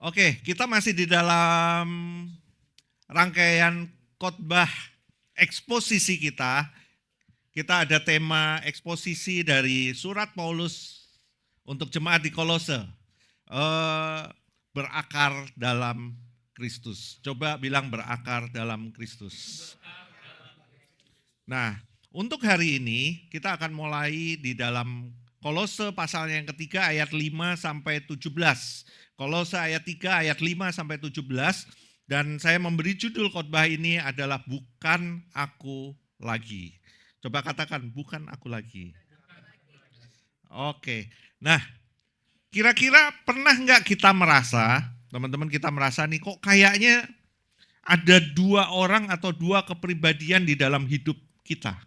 Oke, kita masih di dalam rangkaian khotbah eksposisi kita. Kita ada tema eksposisi dari surat Paulus untuk jemaat di Kolose. Berakar dalam Kristus. Coba bilang berakar dalam Kristus. Nah, untuk hari ini kita akan mulai di dalam Kolose pasal yang ketiga ayat 5 sampai 17. Kolose ayat 3 ayat 5 sampai 17 dan saya memberi judul khotbah ini adalah bukan aku lagi. Coba katakan bukan aku lagi. Oke. Nah, kira-kira pernah nggak kita merasa, teman-teman kita merasa nih kok kayaknya ada dua orang atau dua kepribadian di dalam hidup kita.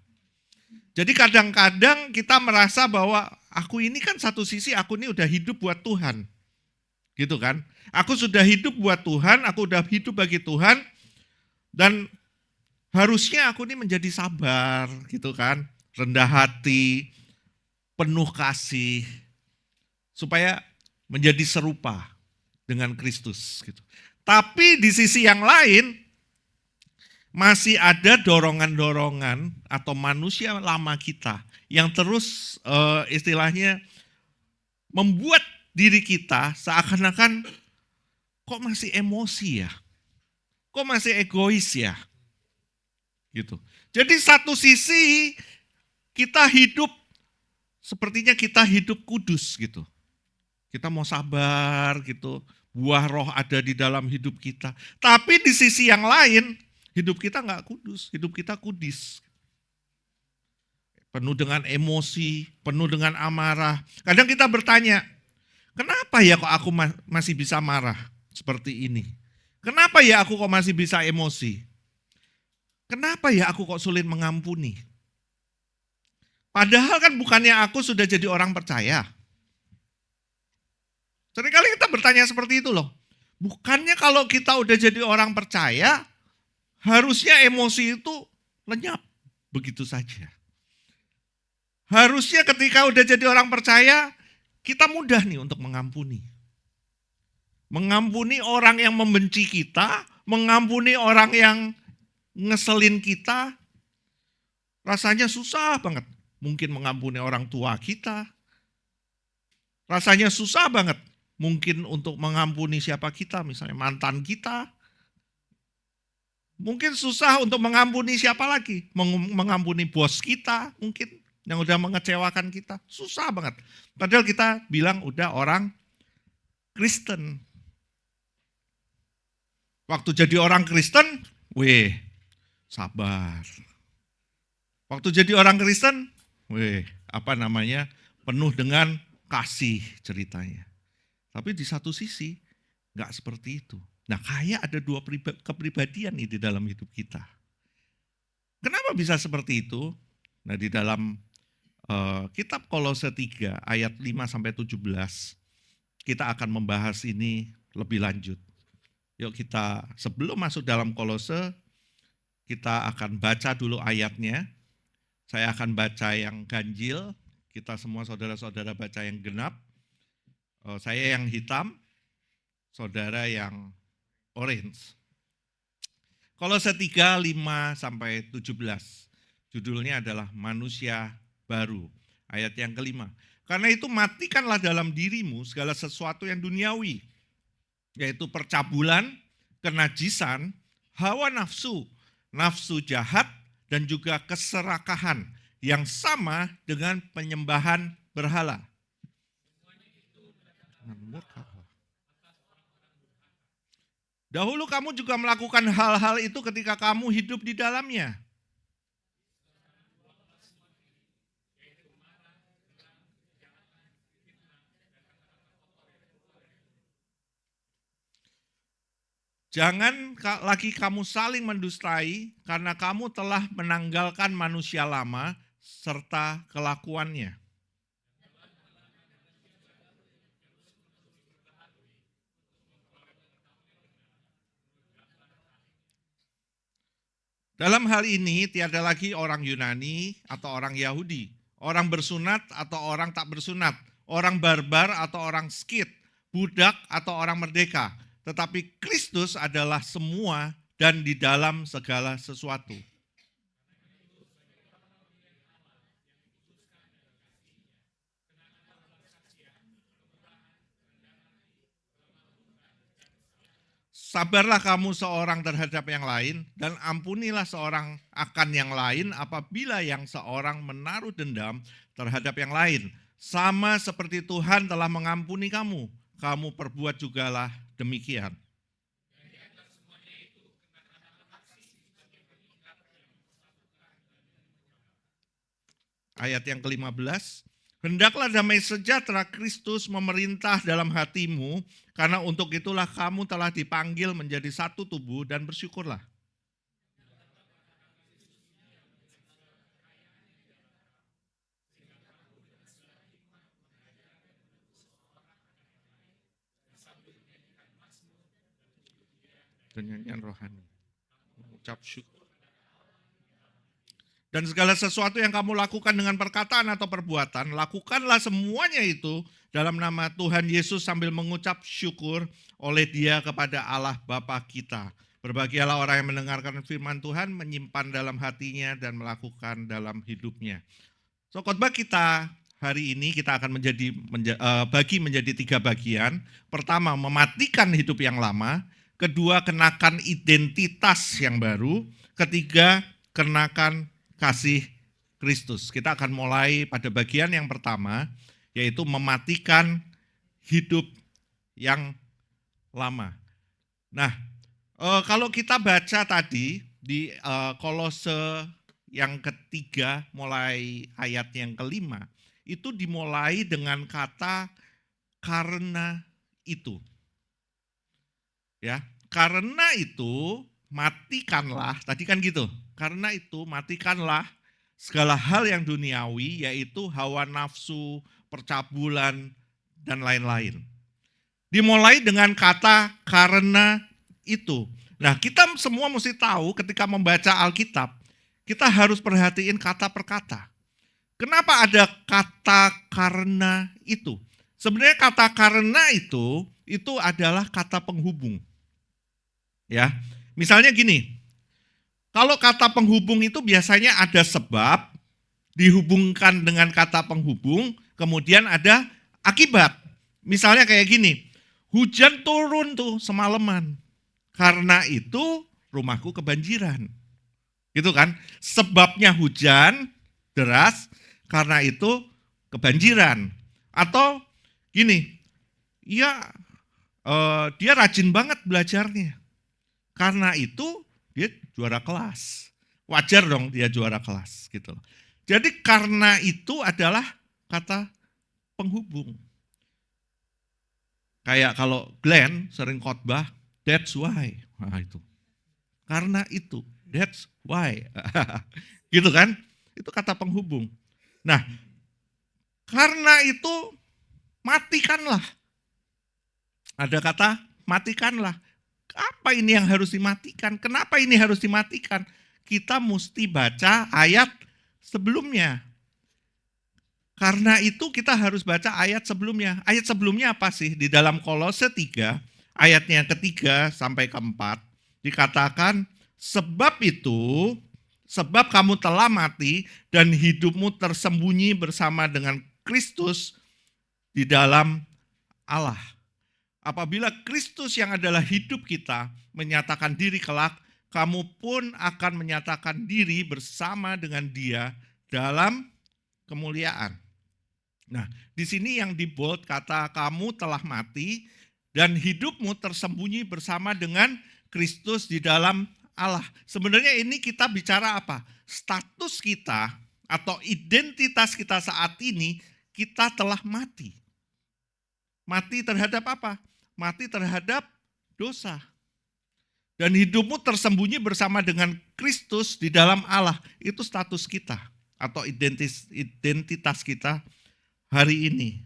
Jadi kadang-kadang kita merasa bahwa aku ini kan satu sisi aku ini udah hidup buat Tuhan. Gitu kan. Aku sudah hidup buat Tuhan, aku udah hidup bagi Tuhan. Dan harusnya aku ini menjadi sabar gitu kan. Rendah hati, penuh kasih. Supaya menjadi serupa dengan Kristus. Gitu. Tapi di sisi yang lain, masih ada dorongan-dorongan atau manusia lama kita yang terus istilahnya membuat diri kita seakan-akan kok masih emosi ya, kok masih egois ya, gitu. Jadi satu sisi kita hidup sepertinya kita hidup kudus gitu, kita mau sabar gitu, buah roh ada di dalam hidup kita. Tapi di sisi yang lain hidup kita nggak kudus, hidup kita kudis. Penuh dengan emosi, penuh dengan amarah. Kadang kita bertanya, kenapa ya kok aku masih bisa marah seperti ini? Kenapa ya aku kok masih bisa emosi? Kenapa ya aku kok sulit mengampuni? Padahal kan bukannya aku sudah jadi orang percaya. Seringkali kita bertanya seperti itu loh. Bukannya kalau kita udah jadi orang percaya, harusnya emosi itu lenyap begitu saja. Harusnya ketika udah jadi orang percaya, kita mudah nih untuk mengampuni. Mengampuni orang yang membenci kita, mengampuni orang yang ngeselin kita, rasanya susah banget. Mungkin mengampuni orang tua kita, rasanya susah banget. Mungkin untuk mengampuni siapa kita, misalnya mantan kita. Mungkin susah untuk mengampuni siapa lagi, mengampuni bos kita mungkin yang udah mengecewakan kita, susah banget. Padahal kita bilang udah orang Kristen. Waktu jadi orang Kristen, sabar. Waktu jadi orang Kristen, penuh dengan kasih ceritanya. Tapi di satu sisi nggak seperti itu. Nah, kayak ada dua kepribadian di dalam hidup kita. Kenapa bisa seperti itu? Nah, di dalam kitab Kolose 3 ayat 5 sampai 17 kita akan membahas ini lebih lanjut. Yuk kita sebelum masuk dalam Kolose kita akan baca dulu ayatnya. Saya akan baca yang ganjil, kita semua saudara-saudara baca yang genap. Saya yang hitam, saudara yang orange. Kolose 3, 5 sampai 17. Judulnya adalah manusia baru. Ayat yang kelima. Karena itu matikanlah dalam dirimu segala sesuatu yang duniawi. Yaitu percabulan, kenajisan, hawa nafsu, nafsu jahat, dan juga keserakahan yang sama dengan penyembahan berhala. Dahulu kamu juga melakukan hal-hal itu ketika kamu hidup di dalamnya. Jangan lagi kamu saling mendustai karena kamu telah menanggalkan manusia lama serta kelakuannya. Dalam hal ini tiada lagi orang Yunani atau orang Yahudi, orang bersunat atau orang tak bersunat, orang barbar atau orang skit, budak atau orang merdeka. tetapi Kristus adalah semua dan di dalam segala sesuatu. Sabarlah kamu seorang terhadap yang lain, dan ampunilah seorang akan yang lain apabila yang seorang menaruh dendam terhadap yang lain. Sama seperti Tuhan telah mengampuni kamu, kamu perbuat jugalah demikian. Ayat yang ke-15, hendaklah damai sejahtera Kristus memerintah dalam hatimu, karena untuk itulah kamu telah dipanggil menjadi satu tubuh dan bersyukurlah. Nyanyian rohani, mengucap syukur. Dan segala sesuatu yang kamu lakukan dengan perkataan atau perbuatan, lakukanlah semuanya itu dalam nama Tuhan Yesus sambil mengucap syukur oleh Dia kepada Allah Bapa kita. Berbahagialah orang yang mendengarkan firman Tuhan, menyimpan dalam hatinya dan melakukan dalam hidupnya. So, khotbah kita hari ini kita akan bagi menjadi 3 bagian. Pertama, mematikan hidup yang lama. Kedua, kenakan identitas yang baru. Ketiga, kenakan kasih Kristus. Kita akan mulai pada bagian yang pertama, yaitu mematikan hidup yang lama. Nah, kalau kita baca tadi di Kolose yang ketiga, mulai ayat yang ke-5, itu dimulai dengan kata karena itu. Ya, karena itu matikanlah, tadi kan gitu. Karena itu matikanlah segala hal yang duniawi, yaitu hawa nafsu, percabulan, dan lain-lain. Dimulai dengan kata karena itu. Nah, kita semua mesti tahu ketika membaca Alkitab, kita harus perhatiin kata per kata. Kenapa ada kata karena itu? Sebenarnya kata karena itu adalah kata penghubung. Ya, misalnya gini, kalau kata penghubung itu biasanya ada sebab, dihubungkan dengan kata penghubung, kemudian ada akibat. Misalnya kayak gini, hujan turun tuh semalaman, karena itu rumahku kebanjiran. Gitu kan, sebabnya hujan deras, karena itu kebanjiran. Atau gini, ya dia rajin banget belajarnya, karena itu dia juara kelas. Wajar dong dia juara kelas gitu. Jadi karena itu adalah kata penghubung. Kayak kalau Glenn sering khotbah, that's why. Nah, itu. Karena itu, that's why. Gitu kan? Itu kata penghubung. Nah, karena itu matikanlah. Ada kata matikanlah. Apa ini yang harus dimatikan? Kenapa ini harus dimatikan? Kita mesti baca ayat sebelumnya. Karena itu kita harus baca ayat sebelumnya. Ayat sebelumnya apa sih? Di dalam Kolose 3, ayatnya ketiga sampai keempat, dikatakan, sebab itu, sebab kamu telah mati dan hidupmu tersembunyi bersama dengan Kristus di dalam Allah. Apabila Kristus yang adalah hidup kita menyatakan diri kelak, kamu pun akan menyatakan diri bersama dengan Dia dalam kemuliaan. Nah, di sini yang di bold kata kamu telah mati dan hidupmu tersembunyi bersama dengan Kristus di dalam Allah. Sebenarnya ini kita bicara apa? Status kita atau identitas kita saat ini, kita telah mati. Mati terhadap apa? Mati terhadap dosa. Dan hidupmu tersembunyi bersama dengan Kristus di dalam Allah. Itu status kita atau identitas kita hari ini.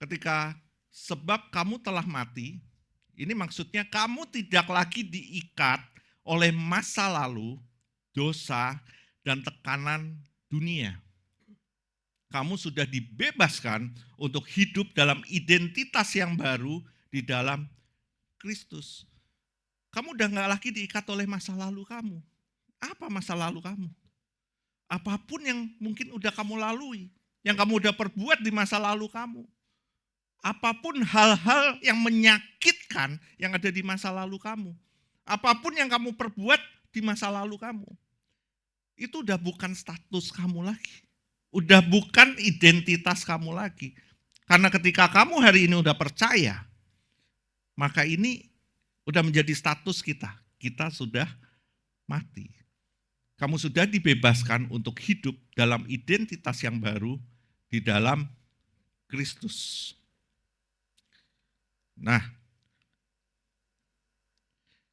Ketika sebab kamu telah mati, ini maksudnya kamu tidak lagi diikat oleh masa lalu, dosa, dan tekanan dunia. Kamu sudah dibebaskan untuk hidup dalam identitas yang baru di dalam Kristus. Kamu udah gak lagi diikat oleh masa lalu kamu. Apa masa lalu kamu? Apapun yang mungkin udah kamu lalui, yang kamu udah perbuat di masa lalu kamu. Apapun hal-hal yang menyakitkan yang ada di masa lalu kamu. Apapun yang kamu perbuat di masa lalu kamu. Itu udah bukan status kamu lagi. Udah bukan identitas kamu lagi. Karena ketika kamu hari ini udah percaya, maka ini udah menjadi status kita. Kita sudah mati. Kamu sudah dibebaskan untuk hidup dalam identitas yang baru di dalam Kristus. Nah,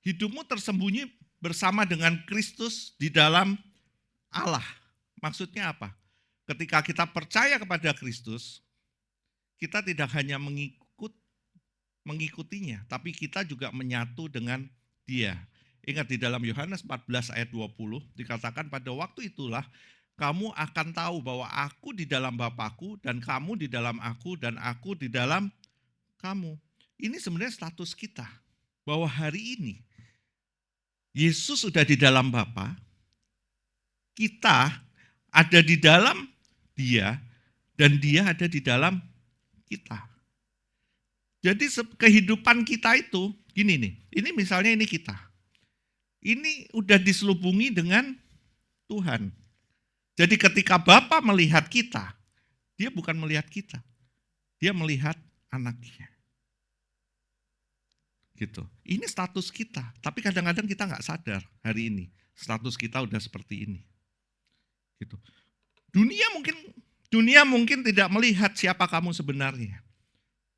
hidupmu tersembunyi bersama dengan Kristus di dalam Allah. Maksudnya apa? Ketika kita percaya kepada Kristus, kita tidak hanya mengikutinya, tapi kita juga menyatu dengan Dia. Ingat di dalam Yohanes 14 ayat 20 dikatakan pada waktu itulah kamu akan tahu bahwa aku di dalam Bapa-Ku dan kamu di dalam aku dan aku di dalam kamu. Ini sebenarnya status kita. Bahwa hari ini Yesus sudah di dalam Bapa, kita ada di dalam Dia dan Dia ada di dalam kita. Jadi kehidupan kita itu gini nih, ini misalnya ini kita. Ini udah diselubungi dengan Tuhan. Jadi ketika Bapa melihat kita, Dia bukan melihat kita. Dia melihat anaknya. Gitu. Ini status kita, tapi kadang-kadang kita nggak sadar hari ini status kita udah seperti ini. Gitu. Dunia mungkin tidak melihat siapa kamu sebenarnya,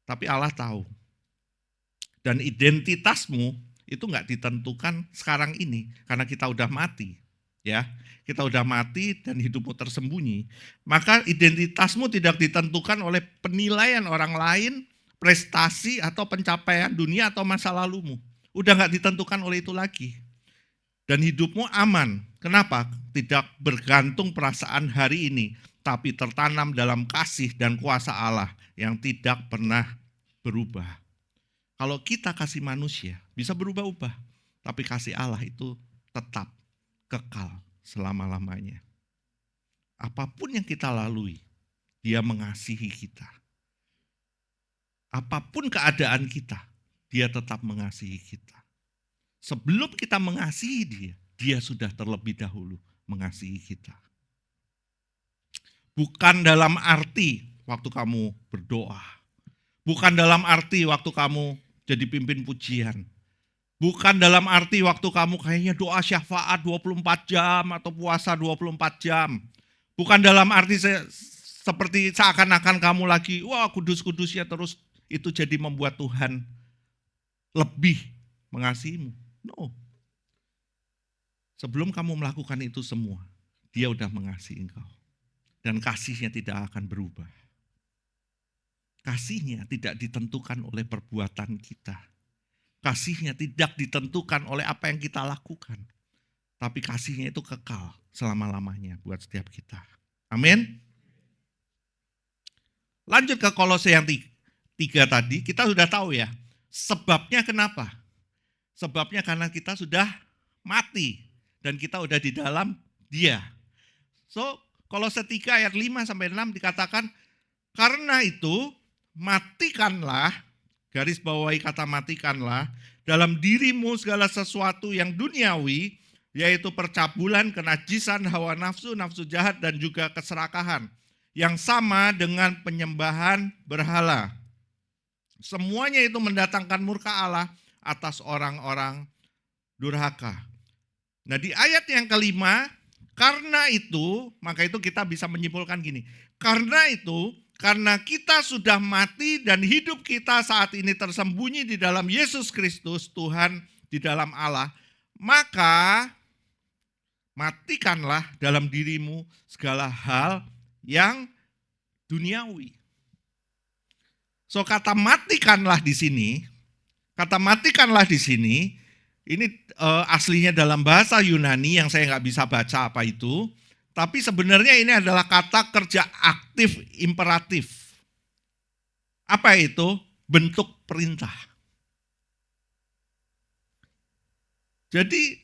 tapi Allah tahu. Dan identitasmu itu nggak ditentukan sekarang ini karena kita udah mati, ya. Kita udah mati dan hidupmu tersembunyi, maka identitasmu tidak ditentukan oleh penilaian orang lain, prestasi atau pencapaian dunia atau masa lalumu. Udah nggak ditentukan oleh itu lagi. Dan hidupmu aman. Kenapa? Tidak bergantung perasaan hari ini, tapi tertanam dalam kasih dan kuasa Allah yang tidak pernah berubah. Kalau kita kasih manusia, bisa berubah-ubah. Tapi kasih Allah itu tetap kekal selama-lamanya. Apapun yang kita lalui, Dia mengasihi kita. Apapun keadaan kita, Dia tetap mengasihi kita. Sebelum kita mengasihi Dia, Dia sudah terlebih dahulu mengasihi kita. Bukan dalam arti waktu kamu berdoa. Bukan dalam arti waktu kamu jadi pimpin pujian. Bukan dalam arti waktu kamu kayaknya doa syafaat 24 jam atau puasa 24 jam. Bukan dalam arti seperti seakan-akan kamu lagi, wah kudus-kudusnya terus itu jadi membuat Tuhan lebih mengasihimu. No. Sebelum kamu melakukan itu semua, Dia udah mengasihi engkau. Dan kasihnya tidak akan berubah. Kasihnya tidak ditentukan oleh perbuatan kita. Kasihnya tidak ditentukan oleh apa yang kita lakukan. Tapi kasihnya itu kekal selama-lamanya buat setiap kita. Amin. Lanjut ke Kolose yang 3 tadi, kita sudah tahu ya. Sebabnya kenapa? Sebabnya karena kita sudah mati. Dan kita udah di dalam Dia. So, Kolose 3 ayat 5-6 dikatakan, karena itu matikanlah, garis bawahi kata matikanlah, dalam dirimu segala sesuatu yang duniawi, yaitu percabulan, kenajisan, hawa nafsu, nafsu jahat, dan juga keserakahan, yang sama dengan penyembahan berhala. Semuanya itu mendatangkan murka Allah atas orang-orang durhaka. Nah di ayat yang kelima, karena itu, maka itu kita bisa menyimpulkan gini, karena kita sudah mati dan hidup kita saat ini tersembunyi di dalam Yesus Kristus, Tuhan di dalam Allah, maka matikanlah dalam dirimu segala hal yang duniawi. So kata matikanlah di sini, ini aslinya dalam bahasa Yunani yang saya nggak bisa baca apa itu, Tapi sebenarnya ini adalah kata kerja aktif imperatif. Apa itu? Bentuk perintah. Jadi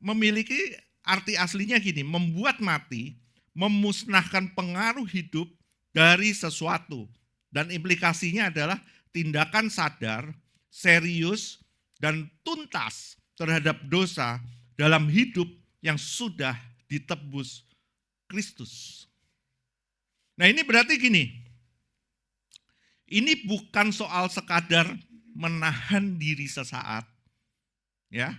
memiliki arti aslinya gini, membuat mati, memusnahkan pengaruh hidup dari sesuatu. Dan implikasinya adalah tindakan sadar, serius, dan tuntas terhadap dosa dalam hidup yang sudah ditebus Kristus. Nah ini berarti gini, ini bukan soal sekadar menahan diri sesaat, ya,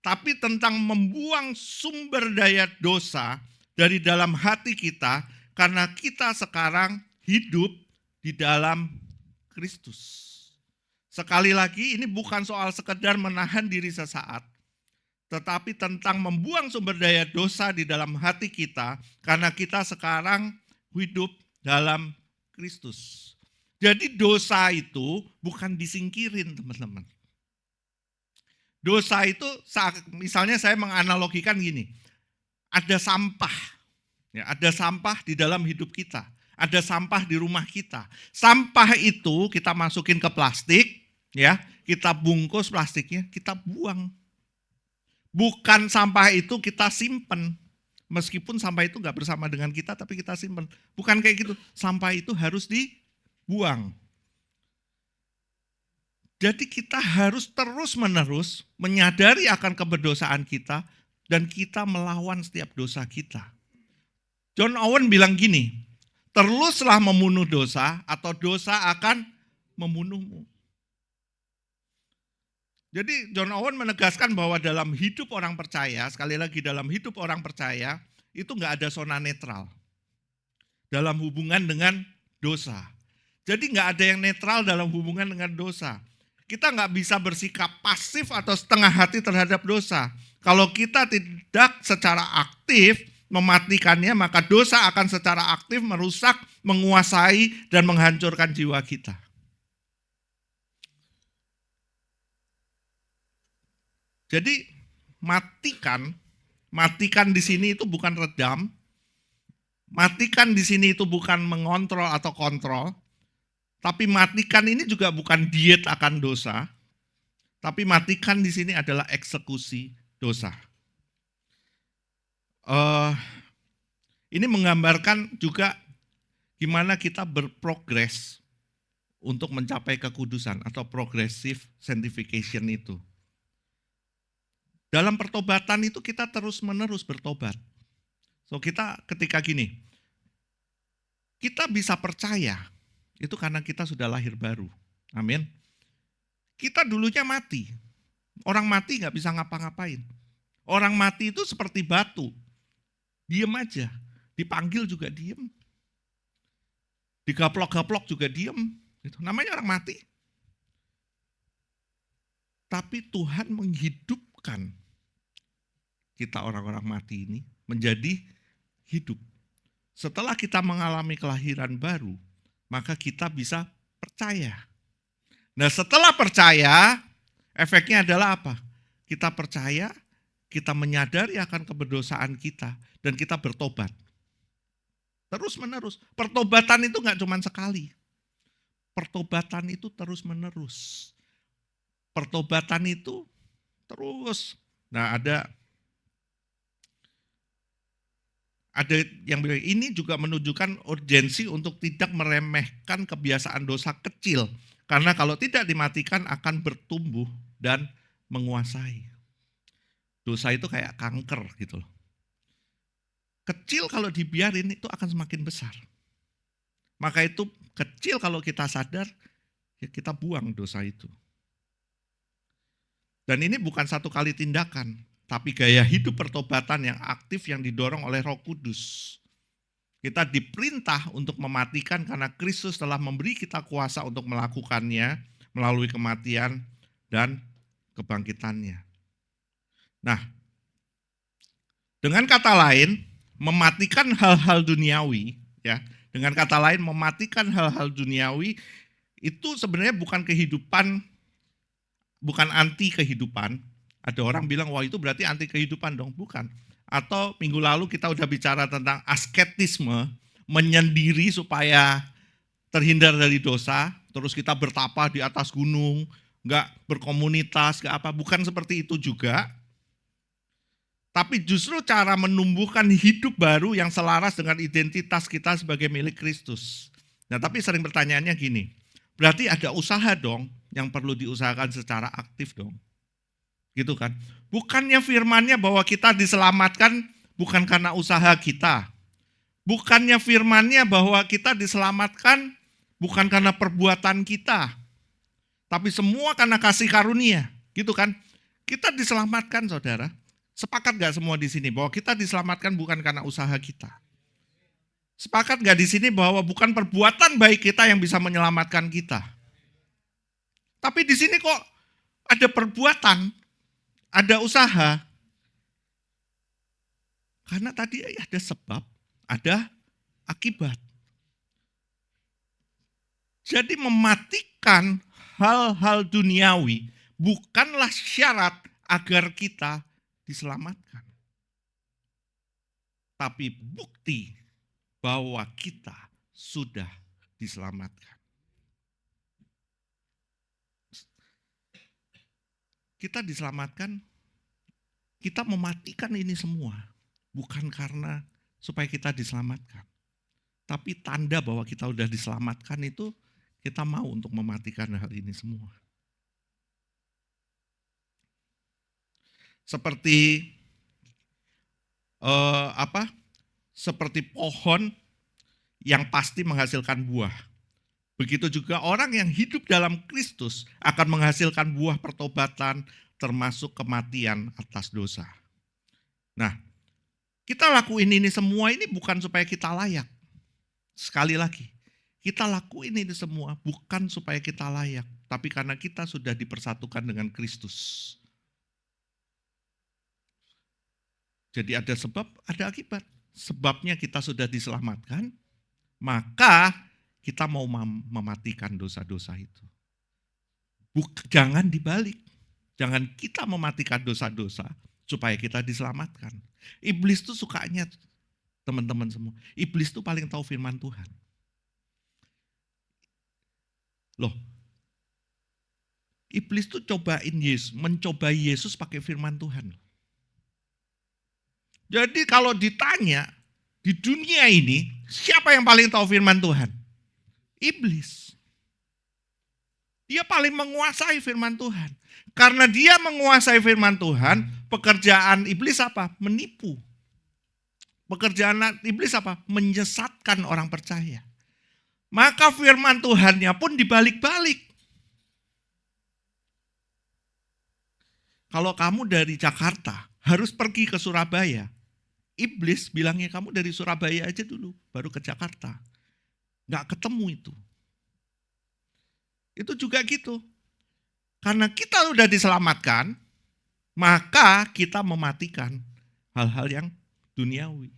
tapi tentang membuang sumber daya dosa dari dalam hati kita karena kita sekarang hidup di dalam Kristus. Sekali lagi ini bukan soal sekedar menahan diri sesaat, tetapi tentang membuang sumber daya dosa di dalam hati kita karena kita sekarang hidup dalam Kristus. Jadi dosa itu bukan disingkirin, teman-teman. Dosa itu, misalnya saya menganalogikan gini, ada sampah, ya, ada sampah di dalam hidup kita, ada sampah di rumah kita. Sampah itu kita masukin ke plastik, ya, kita bungkus plastiknya, kita buang. Bukan sampah itu kita simpen, meskipun sampah itu nggak bersama dengan kita, tapi kita simpen. Bukan kayak gitu, sampah itu harus dibuang. Jadi kita harus terus-menerus menyadari akan keberdosaan kita dan kita melawan setiap dosa kita. John Owen bilang gini, teruslah membunuh dosa atau dosa akan membunuhmu. Jadi John Owen menegaskan bahwa dalam hidup orang percaya, sekali lagi dalam hidup orang percaya, itu enggak ada zona netral dalam hubungan dengan dosa. Jadi enggak ada yang netral dalam hubungan dengan dosa. Kita nggak bisa bersikap pasif atau setengah hati terhadap dosa. Kalau kita tidak secara aktif mematikannya, maka dosa akan secara aktif merusak, menguasai, dan menghancurkan jiwa kita. Jadi matikan di sini itu bukan redam, matikan di sini itu bukan mengontrol atau kontrol, tapi matikan ini juga bukan diet akan dosa, tapi matikan di sini adalah eksekusi dosa. Ini menggambarkan juga gimana kita berprogres untuk mencapai kekudusan atau progressive sanctification itu. Dalam pertobatan itu kita terus-menerus bertobat. So kita ketika gini, kita bisa percaya, itu karena kita sudah lahir baru. Amin. Kita dulunya mati. Orang mati nggak bisa ngapa-ngapain. Orang mati itu seperti batu. Diem aja. Dipanggil juga diem. Digaplok-gaplok juga diem. Itu namanya orang mati. Tapi Tuhan menghidupkan kita orang-orang mati ini menjadi hidup. Setelah kita mengalami kelahiran baru, maka kita bisa percaya. Nah setelah percaya, efeknya adalah apa? Kita percaya, kita menyadari akan keberdosaan kita, dan kita bertobat. Terus menerus. Pertobatan itu nggak cuma sekali. Pertobatan itu terus menerus. Pertobatan itu terus. Nah ada yang bilang ini juga menunjukkan urgensi untuk tidak meremehkan kebiasaan dosa kecil. Karena kalau tidak dimatikan akan bertumbuh dan menguasai. Dosa itu kayak kanker gitu loh. Kecil kalau dibiarin itu akan semakin besar. Maka itu kecil kalau kita sadar, ya kita buang dosa itu. Dan ini bukan satu kali tindakan. Tapi gaya hidup pertobatan yang aktif yang didorong oleh Roh Kudus. Kita diperintah untuk mematikan karena Kristus telah memberi kita kuasa untuk melakukannya melalui kematian dan kebangkitannya. Nah, dengan kata lain, mematikan hal-hal duniawi, ya. Dengan kata lain, mematikan hal-hal duniawi itu sebenarnya bukan kehidupan, bukan anti kehidupan. Ada orang bilang, wah itu berarti anti kehidupan dong. Bukan. Atau minggu lalu kita udah bicara tentang asketisme, menyendiri supaya terhindar dari dosa, terus kita bertapa di atas gunung, nggak berkomunitas, nggak apa, bukan seperti itu juga. Tapi justru cara menumbuhkan hidup baru yang selaras dengan identitas kita sebagai milik Kristus. Nah, tapi sering pertanyaannya gini, berarti ada usaha dong yang perlu diusahakan secara aktif dong. Gitu kan? Bukannya firman-Nya bahwa kita diselamatkan bukan karena usaha kita. Bukannya firman-Nya bahwa kita diselamatkan bukan karena perbuatan kita. Tapi semua karena kasih karunia. Gitu kan? Kita diselamatkan, saudara. Sepakat gak semua di sini bahwa kita diselamatkan bukan karena usaha kita? Sepakat gak di sini bahwa bukan perbuatan baik kita yang bisa menyelamatkan kita? Tapi di sini kok ada perbuatan, ada usaha. Karena tadi ada sebab, ada akibat. Jadi mematikan hal-hal duniawi bukanlah syarat agar kita diselamatkan. Tapi bukti bahwa kita sudah diselamatkan. Kita diselamatkan, kita mematikan ini semua. Bukan karena supaya kita diselamatkan. Tapi tanda bahwa kita sudah diselamatkan itu kita mau untuk mematikan hal ini semua. Seperti seperti pohon yang pasti menghasilkan buah. Begitu juga orang yang hidup dalam Kristus akan menghasilkan buah pertobatan termasuk kematian atas dosa. Nah, kita lakuin ini semua ini bukan supaya kita layak. Sekali lagi, kita lakuin ini semua bukan supaya kita layak, tapi karena kita sudah dipersatukan dengan Kristus. Jadi ada sebab, ada akibat. Sebabnya kita sudah diselamatkan, maka kita mau mematikan dosa-dosa itu. Jangan dibalik. Jangan kita mematikan dosa-dosa supaya kita diselamatkan. Iblis tuh sukanya, teman-teman semua, iblis tuh paling tahu firman Tuhan. Loh, iblis tuh mencobai Yesus pakai firman Tuhan. Jadi kalau ditanya, di dunia ini, siapa yang paling tahu firman Tuhan? Iblis. Dia paling menguasai firman Tuhan. Karena dia menguasai firman Tuhan, pekerjaan iblis apa? Menipu. Pekerjaan iblis apa? Menyesatkan orang percaya. Maka firman Tuhannya pun dibalik-balik. Kalau kamu dari Jakarta, harus pergi ke Surabaya. Iblis bilangnya kamu dari Surabaya aja dulu, baru ke Jakarta. Nggak ketemu itu. Itu juga gitu. Karena kita sudah diselamatkan, maka kita mematikan hal-hal yang duniawi.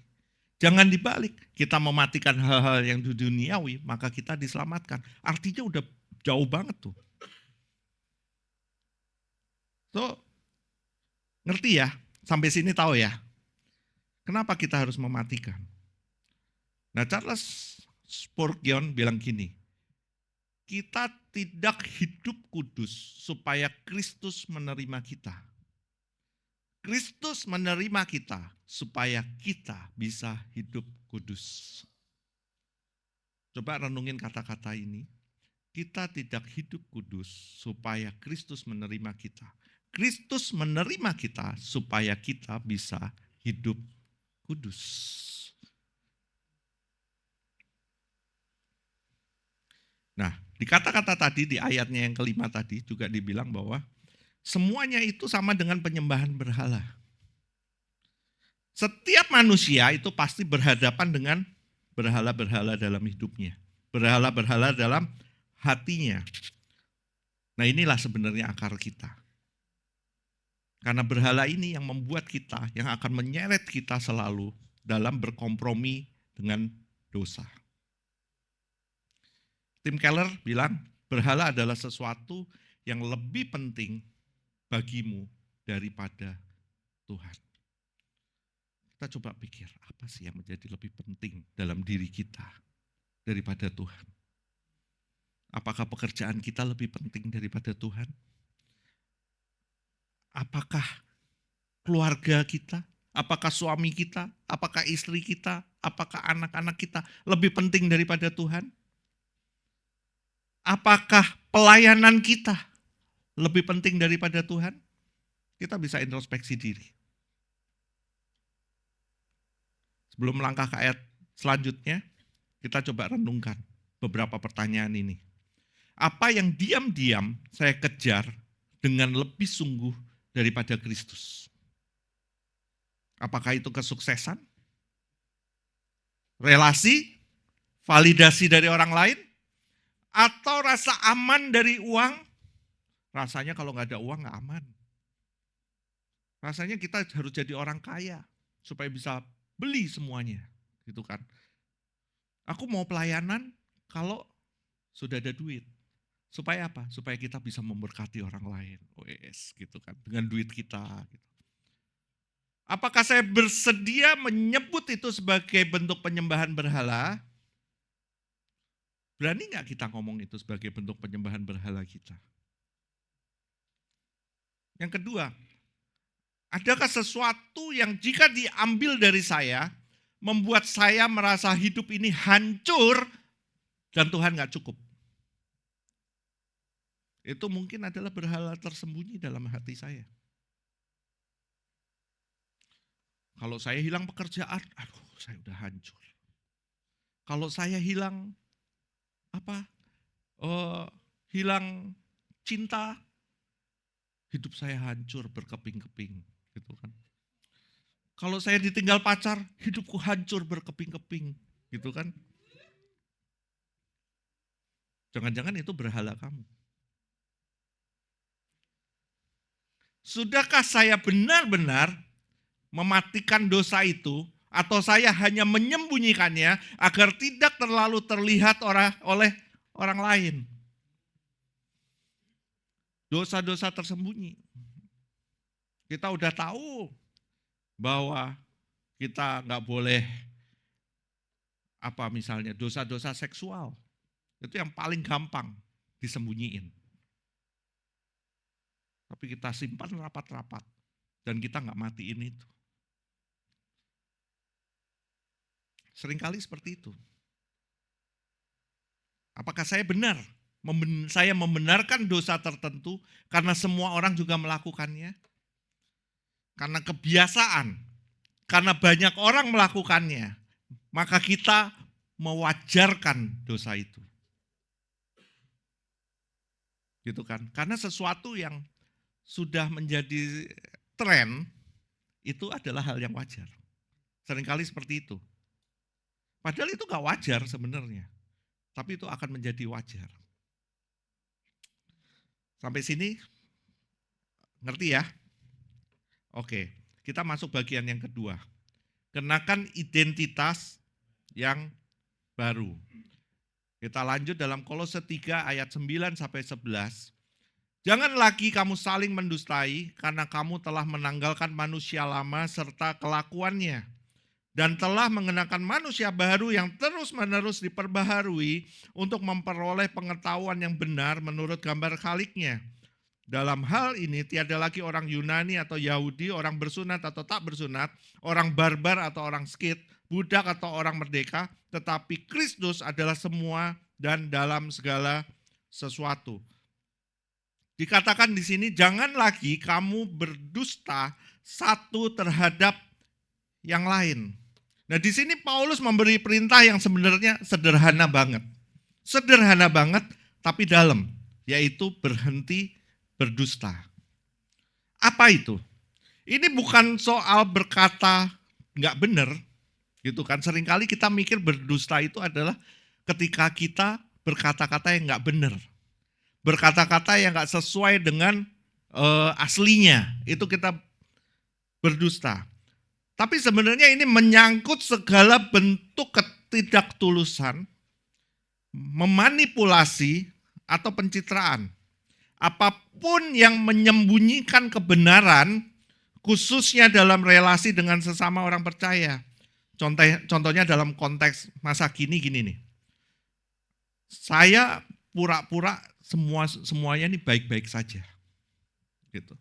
Jangan dibalik, kita mematikan hal-hal yang duniawi, maka kita diselamatkan. Artinya udah jauh banget tuh. So, ngerti ya? Sampai sini tahu ya? Kenapa kita harus mematikan? Nah, Charles Spurgeon bilang gini, kita tidak hidup kudus supaya Kristus menerima kita. Kristus menerima kita supaya kita bisa hidup kudus. Coba renungin kata-kata ini. Kita tidak hidup kudus supaya Kristus menerima kita. Kristus menerima kita supaya kita bisa hidup kudus. Nah, di kata-kata tadi, di ayatnya yang kelima tadi juga dibilang bahwa semuanya itu sama dengan penyembahan berhala. Setiap manusia itu pasti berhadapan dengan berhala-berhala dalam hidupnya. Berhala-berhala dalam hatinya. Nah, inilah sebenarnya akar kita. Karena berhala ini yang membuat kita, yang akan menyeret kita selalu dalam berkompromi dengan dosa. Tim Keller bilang, berhala adalah sesuatu yang lebih penting bagimu daripada Tuhan. Kita coba pikir, apa sih yang menjadi lebih penting dalam diri kita daripada Tuhan? Apakah pekerjaan kita lebih penting daripada Tuhan? Apakah keluarga kita? Apakah suami kita? Apakah istri kita? Apakah anak-anak kita lebih penting daripada Tuhan? Apakah pelayanan kita lebih penting daripada Tuhan? Kita bisa introspeksi diri. Sebelum melangkah ke ayat selanjutnya, kita coba renungkan beberapa pertanyaan ini. Apa yang diam-diam saya kejar dengan lebih sungguh daripada Kristus? Apakah itu kesuksesan? Relasi? Validasi dari orang lain? Atau rasa aman dari uang? Rasanya kalau nggak ada uang nggak aman. Rasanya kita harus jadi orang kaya supaya bisa beli semuanya, gitu kan. Aku mau pelayanan kalau sudah ada duit. Supaya apa? Supaya kita bisa memberkati orang lain. Wes, gitu kan, dengan duit kita. Gitu. Apakah saya bersedia menyebut itu sebagai bentuk penyembahan berhala? Berani nggak kita ngomong itu sebagai bentuk penyembahan berhala kita? Yang kedua, adakah sesuatu yang jika diambil dari saya, membuat saya merasa hidup ini hancur dan Tuhan nggak cukup? Itu mungkin adalah berhala tersembunyi dalam hati saya. Kalau saya hilang pekerjaan, aduh saya udah hancur. Kalau saya hilang hilang cinta, hidup saya hancur berkeping-keping, gitu kan. Kalau saya ditinggal pacar, hidupku hancur berkeping-keping, gitu kan. Jangan-jangan itu berhala kamu. Sudahkah saya benar-benar mematikan dosa itu, atau saya hanya menyembunyikannya agar tidak terlalu terlihat oleh orang lain? Dosa-dosa tersembunyi. Kita udah tahu bahwa kita nggak boleh misalnya dosa-dosa seksual. Itu yang paling gampang disembunyiin. Tapi kita simpan rapat-rapat dan kita nggak matiin itu. Seringkali seperti itu. Apakah saya benar? Saya membenarkan dosa tertentu karena semua orang juga melakukannya? Karena kebiasaan, karena banyak orang melakukannya, maka kita mewajarkan dosa itu. Gitu kan? Karena sesuatu yang sudah menjadi tren, itu adalah hal yang wajar. Seringkali seperti itu. Padahal itu gak wajar sebenarnya. Tapi itu akan menjadi wajar. Sampai sini, ngerti ya? Oke, kita masuk bagian yang kedua. Kenakan identitas yang baru. Kita lanjut dalam Kolose 3 ayat 9 sampai 11. Jangan lagi kamu saling mendustai karena kamu telah menanggalkan manusia lama serta kelakuannya dan telah mengenakan manusia baru yang terus-menerus diperbaharui untuk memperoleh pengetahuan yang benar menurut gambar Khaliknya. Dalam hal ini tiada lagi orang Yunani atau Yahudi, orang bersunat atau tak bersunat, orang barbar atau orang skit, budak atau orang merdeka, tetapi Kristus adalah semua dan dalam segala sesuatu. Dikatakan di sini, jangan lagi kamu berdusta satu terhadap yang lain. Nah, di sini Paulus memberi perintah yang sebenarnya sederhana banget. Sederhana banget, tapi dalam, yaitu berhenti berdusta. Apa itu? Ini bukan soal berkata nggak benar, gitu kan. Seringkali kita mikir berdusta itu adalah ketika kita berkata-kata yang nggak benar. Berkata-kata yang gak sesuai dengan aslinya, itu kita berdusta. Tapi sebenarnya ini menyangkut segala bentuk ketidaktulusan, memanipulasi, atau pencitraan. Apapun yang menyembunyikan kebenaran, khususnya dalam relasi dengan sesama orang percaya. Contohnya dalam konteks masa kini gini nih. Saya pura-pura semuanya ini baik-baik saja. Gitu.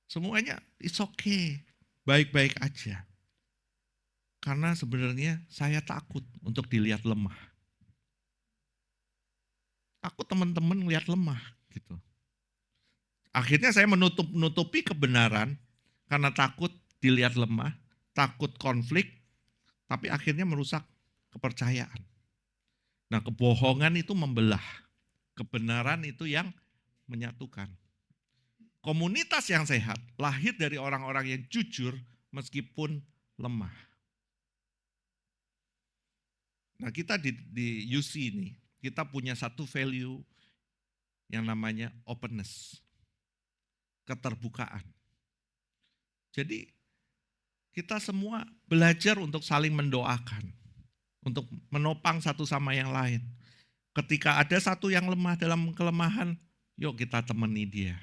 Semuanya it's okay, baik-baik aja. Karena sebenarnya saya takut untuk dilihat lemah. Takut teman-teman melihat lemah gitu. Akhirnya saya menutupi kebenaran karena takut dilihat lemah, takut konflik, tapi akhirnya merusak kepercayaan. Nah, kebohongan itu membelah, kebenaran itu yang menyatukan. Komunitas yang sehat lahir dari orang-orang yang jujur meskipun lemah. Nah, kita di UC ini, kita punya satu value yang namanya openness. Keterbukaan. Jadi kita semua belajar untuk saling mendoakan, untuk menopang satu sama yang lain. Ketika ada satu yang lemah dalam kelemahan, yuk kita temani dia.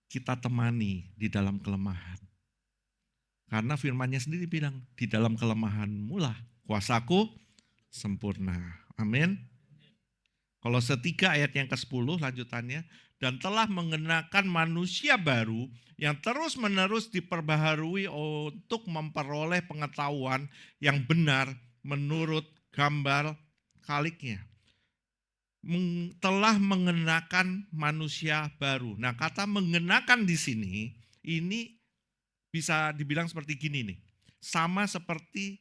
Kita temani di dalam kelemahan. Karena firman-Nya sendiri bilang, di dalam kelemahanmu lah kuasaku sempurna. Amin. Kolose 3 ayat yang ke-10 lanjutannya, dan telah mengenakan manusia baru yang terus-menerus diperbaharui untuk memperoleh pengetahuan yang benar menurut gambar Khaliknya. Telah mengenakan manusia baru. Nah, kata mengenakan di sini ini bisa dibilang seperti gini nih. Sama seperti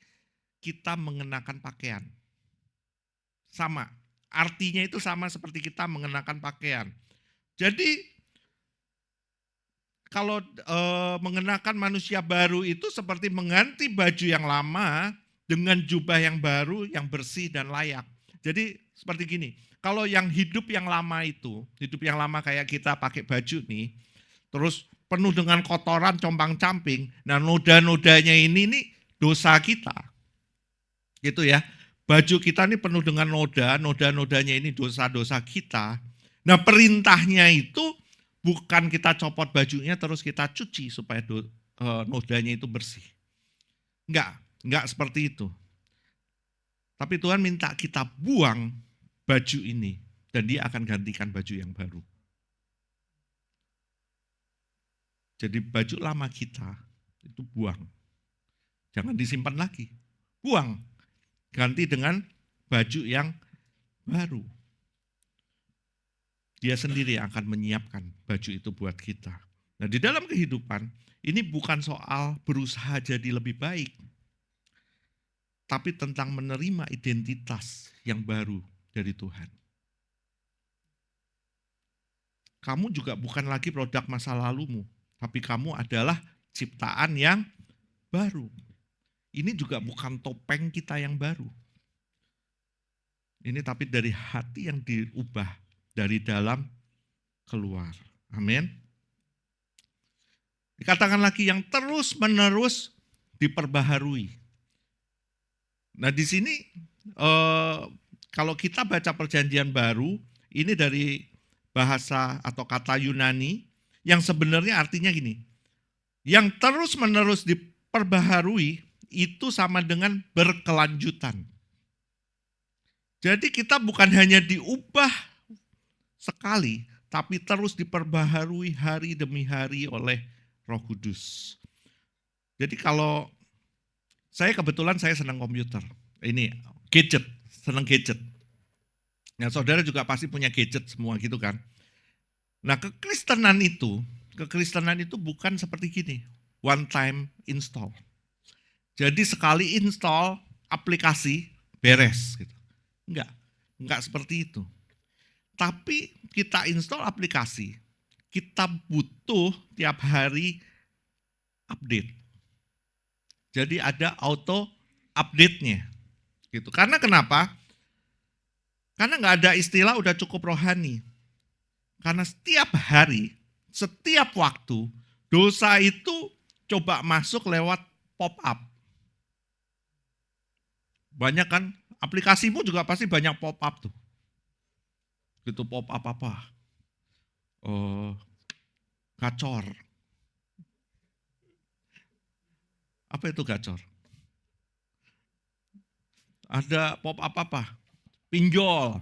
kita mengenakan pakaian. Sama. Artinya itu sama seperti kita mengenakan pakaian. Jadi kalau mengenakan manusia baru itu seperti mengganti baju yang lama dengan jubah yang baru, yang bersih dan layak. Jadi seperti gini, kalau yang hidup yang lama itu, hidup yang lama kayak kita pakai baju nih, terus penuh dengan kotoran compang-camping, nah noda-nodanya ini nih dosa kita. Gitu ya. Baju kita ini penuh dengan noda-nodanya ini dosa-dosa kita. Nah, perintahnya itu bukan kita copot bajunya terus kita cuci supaya nodanya itu bersih. Enggak seperti itu. Tapi Tuhan minta kita buang baju ini dan dia akan gantikan baju yang baru. Jadi baju lama kita itu buang. Jangan disimpan lagi. Buang. Ganti dengan baju yang baru. Dia sendiri yang akan menyiapkan baju itu buat kita. Nah, di dalam kehidupan, ini bukan soal berusaha jadi lebih baik. Tapi tentang menerima identitas yang baru dari Tuhan. Kamu juga bukan lagi produk masa lalumu. Tapi kamu adalah ciptaan yang baru. Ini juga bukan topeng kita yang baru. Ini tapi dari hati yang diubah dari dalam keluar. Amin. Dikatakan lagi yang terus-menerus diperbaharui. Nah di sini kalau kita baca perjanjian baru, ini dari bahasa atau kata Yunani yang sebenarnya artinya gini. Yang terus-menerus diperbaharui itu sama dengan berkelanjutan. Jadi kita bukan hanya diubah sekali, tapi terus diperbaharui hari demi hari oleh Roh Kudus. Jadi kalau kebetulan saya senang komputer, ini gadget, senang gadget. Nah saudara juga pasti punya gadget semua gitu kan. Nah kekristenan itu bukan seperti gini, one time install. Jadi sekali install aplikasi beres gitu. Enggak seperti itu. Tapi kita install aplikasi, kita butuh tiap hari update. Jadi ada auto update-nya. Gitu. Karena kenapa? Karena enggak ada istilah udah cukup rohani. Karena setiap hari, setiap waktu, dosa itu coba masuk lewat pop-up. Banyak kan, aplikasimu juga pasti banyak pop-up tuh. Gitu pop-up apa? Gacor. Apa itu gacor? Ada pop up apa? Pinjol.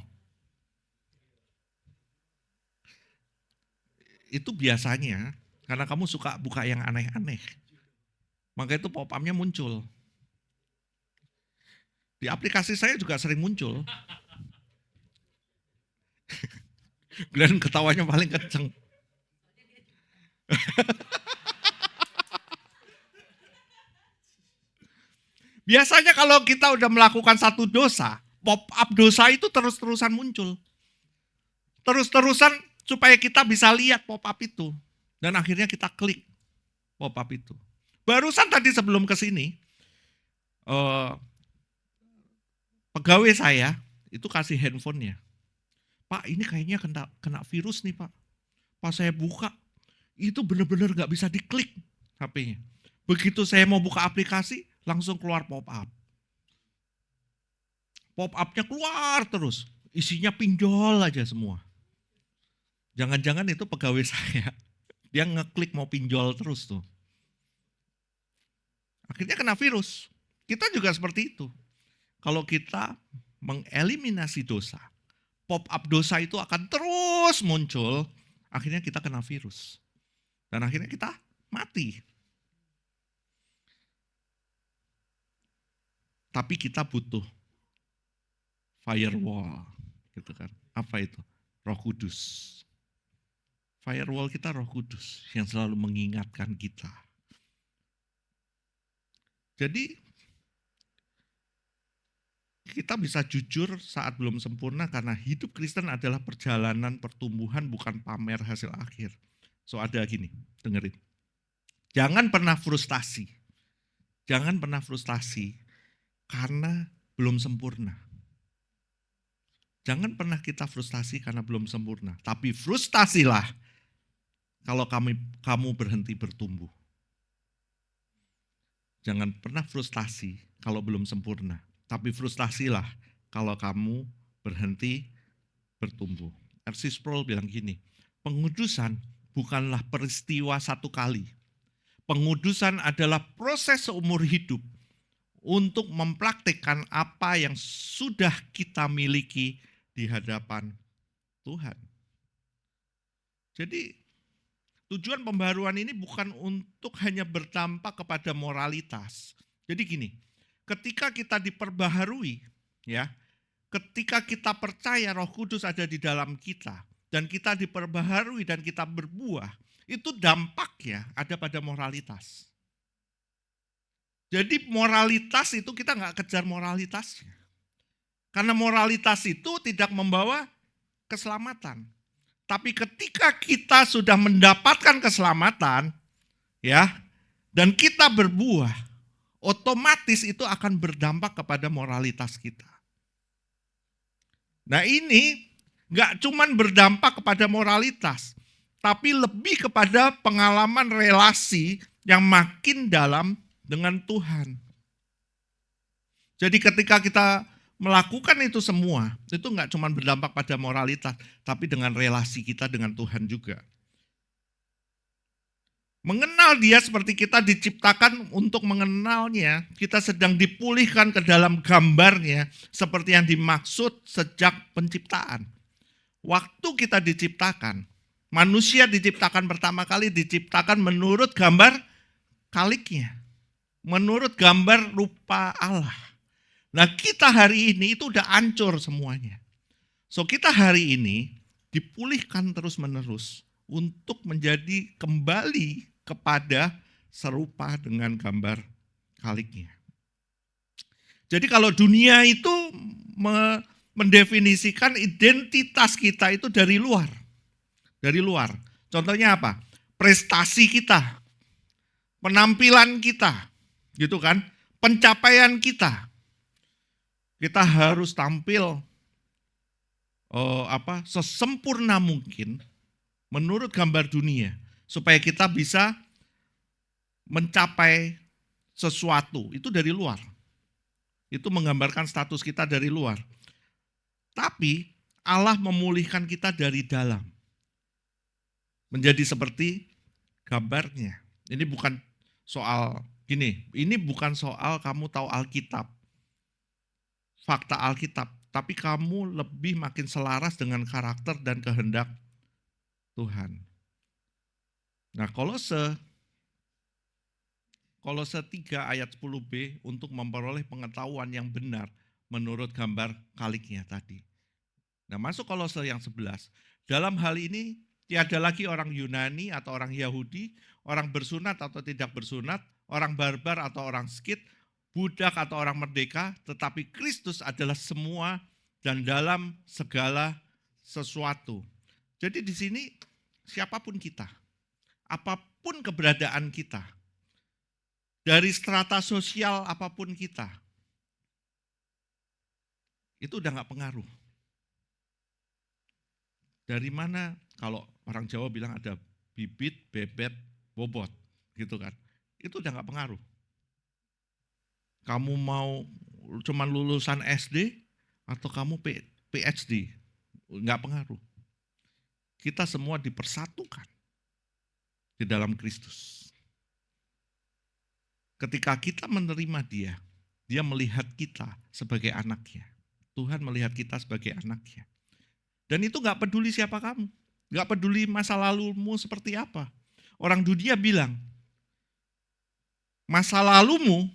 Itu biasanya karena kamu suka buka yang aneh-aneh. Maka itu pop up-nya muncul. Di aplikasi saya juga sering muncul. Glenn ketawanya paling kenceng. Biasanya kalau kita udah melakukan satu dosa, pop up dosa itu terus-terusan muncul. Terus-terusan supaya kita bisa lihat pop up itu. Dan akhirnya kita klik pop up itu. Barusan tadi sebelum ke sini, pegawai saya itu kasih handphonenya. Pak, ini kayaknya kena virus nih Pak. Pas saya buka, itu benar-benar gak bisa diklik HP-nya. Begitu saya mau buka aplikasi, langsung keluar pop up. Pop up-nya keluar terus, isinya pinjol aja semua. Jangan-jangan itu pegawai saya, dia ngeklik mau pinjol terus tuh. Akhirnya kena virus. Kita juga seperti itu. Kalau kita mengeliminasi dosa, pop up dosa itu akan terus muncul, akhirnya kita kena virus. Dan akhirnya kita mati. Tapi kita butuh firewall, gitu kan. Apa itu? Roh Kudus. Firewall kita Roh Kudus yang selalu mengingatkan kita. Jadi kita bisa jujur saat belum sempurna karena hidup Kristen adalah perjalanan pertumbuhan bukan pamer hasil akhir. So ada gini, dengerin. Jangan pernah frustasi. Jangan pernah frustasi karena belum sempurna. Jangan pernah kita frustasi karena belum sempurna. Tapi frustasilah kalau kamu berhenti bertumbuh. Jangan pernah frustasi kalau belum sempurna. Tapi frustasilah kalau kamu berhenti bertumbuh. R.C. Sproul bilang gini, pengudusan bukanlah peristiwa satu kali. Pengudusan adalah proses seumur hidup untuk mempraktikkan apa yang sudah kita miliki di hadapan Tuhan. Jadi tujuan pembaharuan ini bukan untuk hanya berdampak kepada moralitas. Jadi gini, ketika kita diperbaharui, ya, ketika kita percaya Roh Kudus ada di dalam kita dan kita diperbaharui dan kita berbuah, itu dampaknya ada pada moralitas. Jadi moralitas itu kita nggak kejar moralitasnya. Karena moralitas itu tidak membawa keselamatan. Tapi ketika kita sudah mendapatkan keselamatan, ya, dan kita berbuah, otomatis itu akan berdampak kepada moralitas kita. Nah ini nggak cuman berdampak kepada moralitas, tapi lebih kepada pengalaman relasi yang makin dalam dengan Tuhan. Jadi ketika kita melakukan itu semua, itu nggak cuma berdampak pada moralitas, tapi dengan relasi kita dengan Tuhan juga. Mengenal Dia seperti kita diciptakan untuk mengenalnya, kita sedang dipulihkan ke dalam gambarnya seperti yang dimaksud sejak penciptaan. Waktu kita diciptakan, manusia diciptakan pertama kali diciptakan menurut gambar kaliknya. Menurut gambar rupa Allah. Nah kita hari ini itu udah hancur semuanya. So kita hari ini dipulihkan terus menerus untuk menjadi kembali kepada serupa dengan gambar kaliknya. Jadi kalau dunia itu mendefinisikan identitas kita itu dari luar. Dari luar. Contohnya apa? Prestasi kita. Penampilan kita. Gitu kan? Pencapaian kita. Kita harus tampil sesempurna mungkin menurut gambar dunia supaya kita bisa mencapai sesuatu. Itu dari luar. Itu menggambarkan status kita dari luar. Tapi Allah memulihkan kita dari dalam. Menjadi seperti gambarnya. Ini bukan soal Gini, ini bukan soal kamu tahu Alkitab, fakta Alkitab, tapi kamu lebih makin selaras dengan karakter dan kehendak Tuhan. Nah, Kolose 3 ayat 10b untuk memperoleh pengetahuan yang benar menurut gambar kaliknya tadi. Nah, masuk Kolose yang 11. Dalam hal ini tiada lagi orang Yunani atau orang Yahudi, orang bersunat atau tidak bersunat, orang barbar atau orang skit, budak atau orang merdeka, tetapi Kristus adalah semua dan dalam segala sesuatu. Jadi di sini siapapun kita, apapun keberadaan kita, dari strata sosial apapun kita, itu udah gak pengaruh. Dari mana kalau orang Jawa bilang ada bibit, bebet, bobot gitu kan. Itu udah gak pengaruh. Kamu mau cuman lulusan SD atau kamu PhD, gak pengaruh. Kita semua dipersatukan di dalam Kristus. Ketika kita menerima dia melihat kita sebagai anaknya. Tuhan melihat kita sebagai anaknya. Dan itu gak peduli siapa kamu. Gak peduli masa lalumu seperti apa. Orang dunia bilang, masa lalumu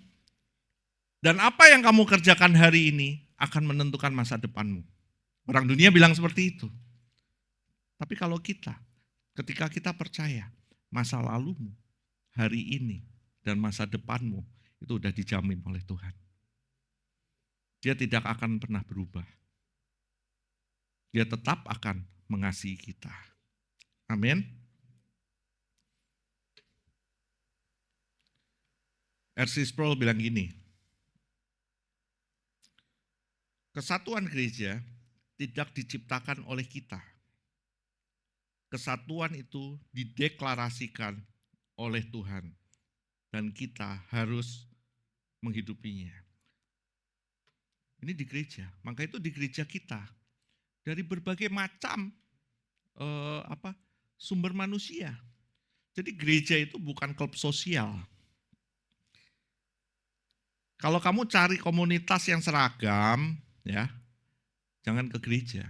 dan apa yang kamu kerjakan hari ini akan menentukan masa depanmu. Orang dunia bilang seperti itu. Tapi kalau ketika kita percaya masa lalumu, hari ini, dan masa depanmu, itu udah dijamin oleh Tuhan. Dia tidak akan pernah berubah. Dia tetap akan mengasihi kita. Amin. R.C. Sproul bilang gini, kesatuan gereja tidak diciptakan oleh kita. Kesatuan itu dideklarasikan oleh Tuhan. Dan kita harus menghidupinya. Ini di gereja, maka itu di gereja kita. Dari berbagai macam sumber manusia. Jadi gereja itu bukan klub sosial. Kalau kamu cari komunitas yang seragam, ya, jangan ke gereja.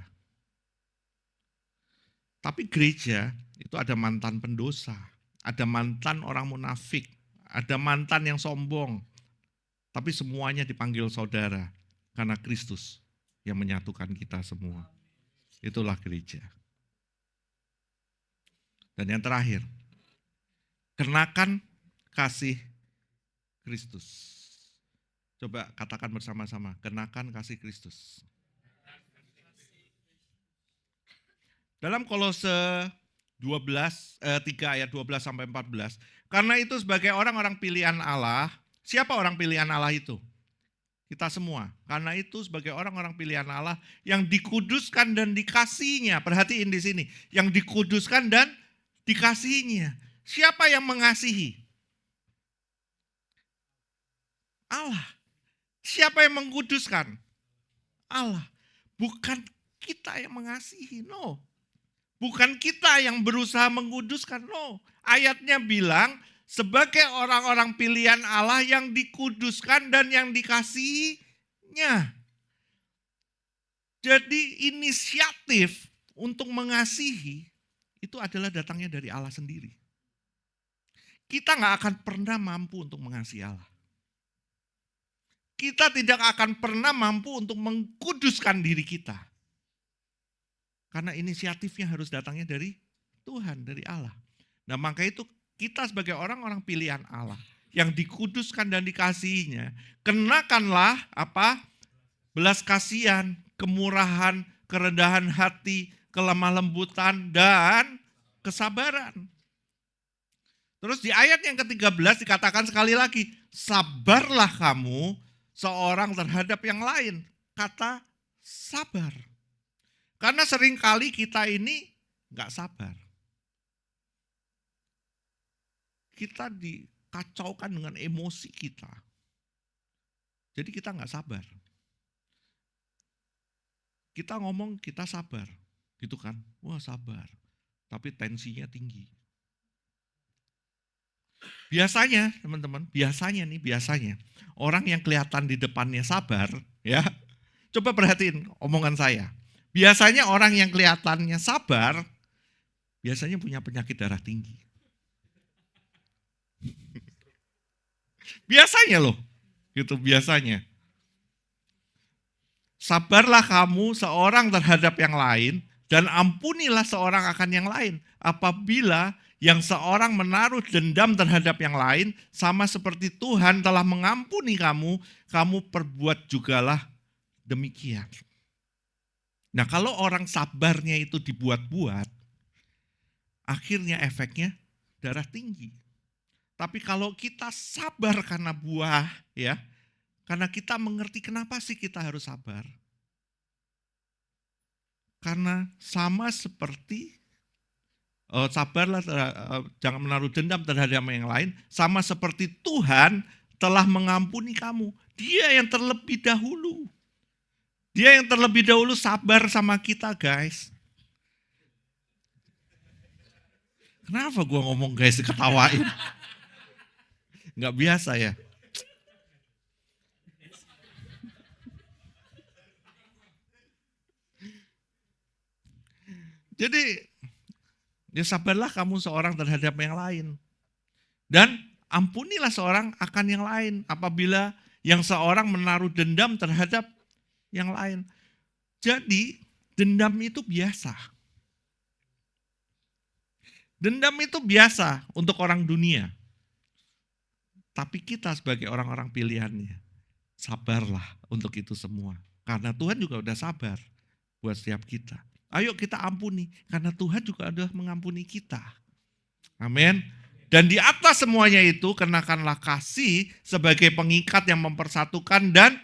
Tapi gereja itu ada mantan pendosa, ada mantan orang munafik, ada mantan yang sombong. Tapi semuanya dipanggil saudara karena Kristus yang menyatukan kita semua. Itulah gereja. Dan yang terakhir, kenakan kasih Kristus. Coba katakan bersama-sama, kenakan kasih Kristus. Dalam Kolose 3 ayat 12 sampai 14, karena itu sebagai orang-orang pilihan Allah, siapa orang pilihan Allah itu? Kita semua. Karena itu sebagai orang-orang pilihan Allah yang dikuduskan dan dikasihinya. Perhatiin di sini, yang dikuduskan dan dikasihinya. Siapa yang mengasihi? Allah. Siapa yang mengkuduskan? Allah. Bukan kita yang mengasihi, no. Bukan kita yang berusaha mengkuduskan, no. Ayatnya bilang, sebagai orang-orang pilihan Allah yang dikuduskan dan yang dikasihinya. Jadi inisiatif untuk mengasihi itu adalah datangnya dari Allah sendiri. Kita gak akan pernah mampu untuk mengasihi Allah. Kita tidak akan pernah mampu untuk mengkuduskan diri kita. Karena inisiatifnya harus datangnya dari Tuhan, dari Allah. Nah, maka itu kita sebagai orang-orang pilihan Allah yang dikuduskan dan dikasihinya, kenakanlah belas kasihan, kemurahan, kerendahan hati, kelemah lembutan, dan kesabaran. Terus di ayat yang ke-13 dikatakan sekali lagi, sabarlah kamu seorang terhadap yang lain. Kata sabar. Karena seringkali kita ini gak sabar. Kita dikacaukan dengan emosi kita. Jadi kita gak sabar. Kita ngomong kita sabar, gitu kan? Wah sabar, tapi tensinya tinggi. Biasanya, teman-teman, biasanya orang yang kelihatan di depannya sabar, ya. Coba perhatiin omongan saya. Biasanya orang yang kelihatannya sabar, biasanya punya penyakit darah tinggi. Biasanya loh, gitu biasanya. Sabarlah kamu seorang terhadap yang lain, dan ampunilah seorang akan yang lain. Apabila yang seorang menaruh dendam terhadap yang lain, sama seperti Tuhan telah mengampuni kamu, kamu perbuat jugalah demikian. Nah, kalau orang sabarnya itu dibuat-buat, akhirnya efeknya darah tinggi. Tapi kalau kita sabar karena buah, ya, karena kita mengerti kenapa sih kita harus sabar. Karena sama seperti sabarlah, jangan menaruh dendam terhadap yang lain, sama seperti Tuhan telah mengampuni kamu. Dia yang terlebih dahulu. Dia yang terlebih dahulu sabar sama kita, guys. Kenapa gue ngomong guys diketawain? Nggak biasa ya. Jadi, ya sabarlah kamu seorang terhadap yang lain. Dan ampunilah seorang akan yang lain apabila yang seorang menaruh dendam terhadap yang lain. Jadi, dendam itu biasa. Dendam itu biasa untuk orang dunia. Tapi kita sebagai orang-orang pilihannya, sabarlah untuk itu semua. Karena Tuhan juga udah sabar buat setiap kita. Ayo kita ampuni, karena Tuhan juga udah mengampuni kita. Amin. Dan di atas semuanya itu, kenakanlah kasih sebagai pengikat yang mempersatukan dan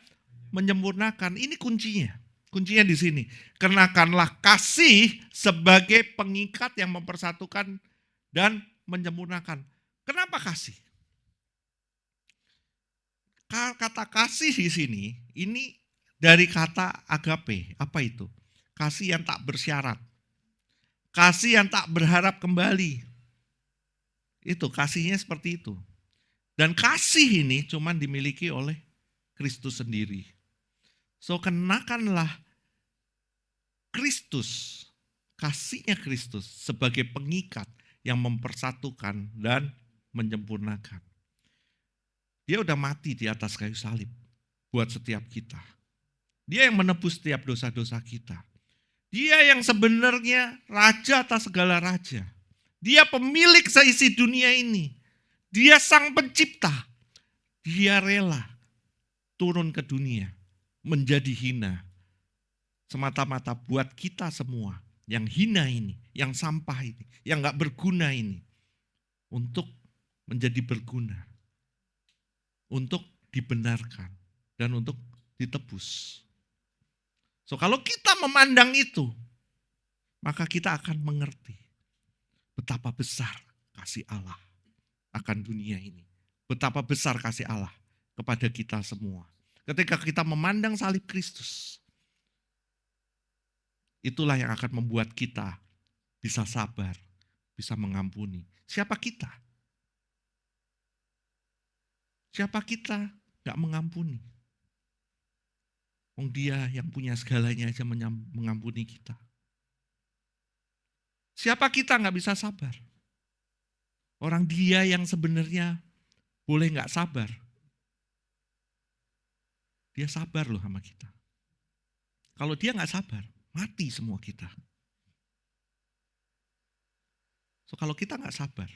menyempurnakan. Ini kuncinya. Kuncinya di sini. Kenakanlah kasih sebagai pengikat yang mempersatukan dan menyempurnakan. Kenapa kasih? Kata kasih di sini, ini dari kata agape. Apa itu? Kasih yang tak bersyarat. Kasih yang tak berharap kembali. Itu kasihnya seperti itu. Dan kasih ini cuma dimiliki oleh Kristus sendiri. So kenakanlah Kristus, kasihnya Kristus sebagai pengikat yang mempersatukan dan menyempurnakan. Dia udah mati di atas kayu salib buat setiap kita. Dia yang menebus setiap dosa-dosa kita. Dia yang sebenarnya raja atas segala raja. Dia pemilik seisi dunia ini. Dia sang pencipta. Dia rela turun ke dunia menjadi hina. Semata-mata buat kita semua yang hina ini, yang sampah ini, yang gak berguna ini. Untuk menjadi berguna. Untuk dibenarkan dan untuk ditebus. So kalau kita memandang itu, maka kita akan mengerti betapa besar kasih Allah akan dunia ini. Betapa besar kasih Allah kepada kita semua. Ketika kita memandang salib Kristus, itulah yang akan membuat kita bisa sabar, bisa mengampuni. Siapa kita? Siapa kita gak mengampuni? Dia yang punya segalanya aja mengampuni kita. Siapa kita gak bisa sabar? Orang dia yang sebenarnya boleh gak sabar. Dia sabar loh sama kita. Kalau dia gak sabar, mati semua kita. So kalau kita gak sabar,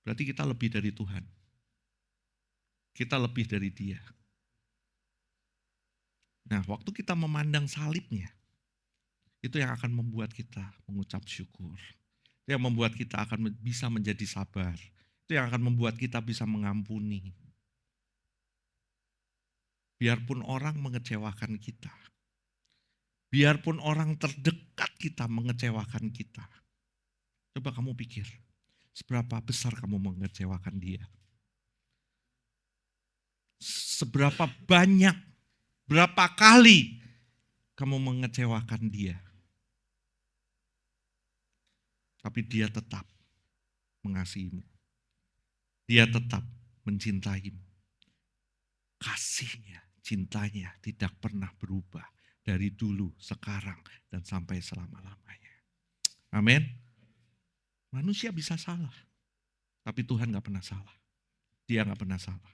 berarti kita lebih dari Tuhan. Kita lebih dari dia. Nah, waktu kita memandang salibnya, itu yang akan membuat kita mengucap syukur. Itu yang membuat kita akan bisa menjadi sabar. Itu yang akan membuat kita bisa mengampuni. Biarpun orang mengecewakan kita. Biarpun orang terdekat kita mengecewakan kita. Coba kamu pikir, seberapa besar kamu mengecewakan dia? Seberapa banyak, berapa kali kamu mengecewakan dia. Tapi dia tetap mengasihimu. Dia tetap mencintaimu. Kasihnya, cintanya tidak pernah berubah dari dulu, sekarang, dan sampai selama-lamanya. Amin. Manusia bisa salah, tapi Tuhan gak pernah salah. Dia gak pernah salah.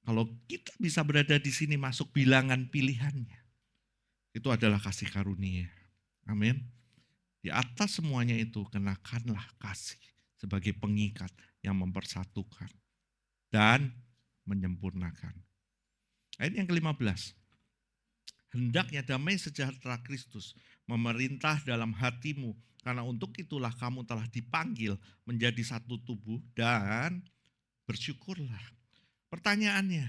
Kalau kita bisa berada di sini masuk bilangan pilihannya, itu adalah kasih karunia. Amin. Di atas semuanya itu kenakanlah kasih sebagai pengikat yang mempersatukan dan menyempurnakan. Ayat yang ke-15. Hendaknya damai sejahtera Kristus memerintah dalam hatimu, karena untuk itulah kamu telah dipanggil menjadi satu tubuh dan bersyukurlah. Pertanyaannya,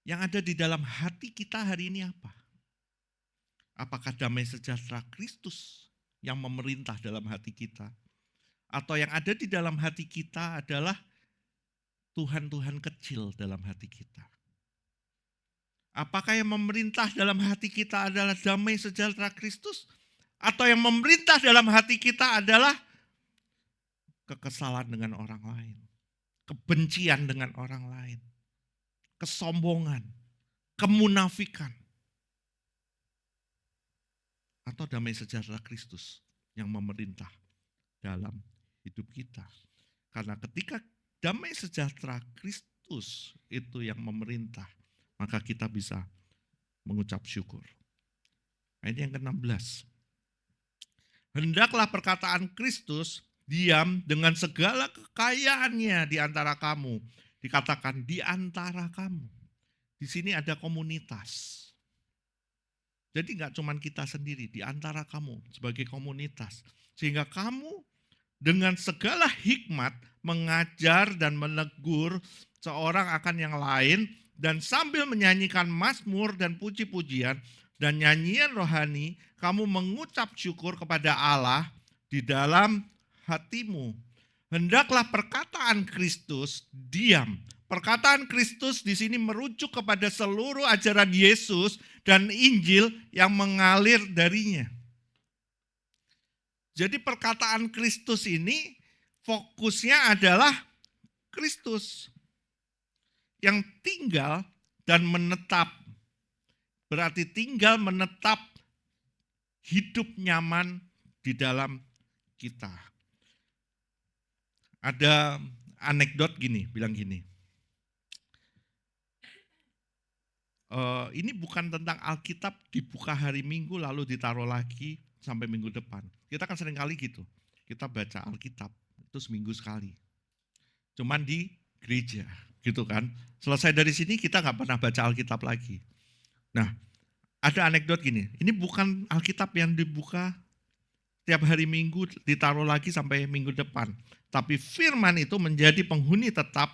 yang ada di dalam hati kita hari ini apa? Apakah damai sejahtera Kristus yang memerintah dalam hati kita? Atau yang ada di dalam hati kita adalah Tuhan-Tuhan kecil dalam hati kita? Apakah yang memerintah dalam hati kita adalah damai sejahtera Kristus? Atau yang memerintah dalam hati kita adalah kekesalan dengan orang lain, kebencian dengan orang lain, kesombongan, kemunafikan, atau damai sejahtera Kristus yang memerintah dalam hidup kita? Karena ketika damai sejahtera Kristus itu yang memerintah, maka kita bisa mengucap syukur. Ayat yang ke-16. Hendaklah perkataan Kristus diam dengan segala kekayaannya di antara kamu. Dikatakan di antara kamu. Di sini ada komunitas. Jadi enggak cuma kita sendiri, di antara kamu sebagai komunitas. Sehingga kamu dengan segala hikmat mengajar dan menegur seorang akan yang lain, dan sambil menyanyikan mazmur dan puji-pujian dan nyanyian rohani, kamu mengucap syukur kepada Allah di dalam hatimu. Hendaklah perkataan Kristus diam. Perkataan Kristus di sini merujuk kepada seluruh ajaran Yesus dan Injil yang mengalir darinya. Jadi perkataan Kristus ini fokusnya adalah Kristus yang tinggal dan menetap. Berarti tinggal menetap, hidup nyaman di dalam kita. Ada anekdot gini, bilang gini. Ini bukan tentang Alkitab dibuka hari Minggu lalu ditaruh lagi sampai minggu depan. Kita kan sering kali gitu. Kita baca Alkitab itu seminggu sekali. Cuman di gereja gitu kan. Selesai dari sini kita nggak pernah baca Alkitab lagi. Nah, ada anekdot gini. Ini bukan Alkitab yang dibuka tiap hari Minggu ditaruh lagi sampai minggu depan. Tapi firman itu menjadi penghuni tetap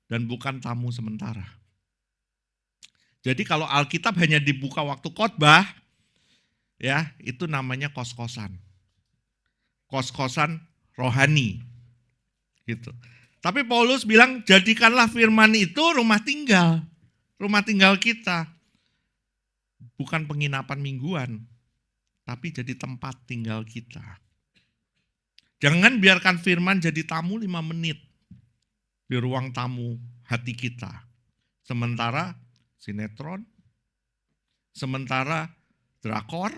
dan bukan tamu sementara. Jadi kalau Alkitab hanya dibuka waktu khotbah, ya itu namanya kos-kosan. Kos-kosan rohani. Gitu. Tapi Paulus bilang jadikanlah firman itu rumah tinggal. Rumah tinggal kita. Bukan penginapan mingguan, tapi jadi tempat tinggal kita. Jangan biarkan firman jadi tamu 5 menit di ruang tamu hati kita. Sementara sinetron, sementara drakor,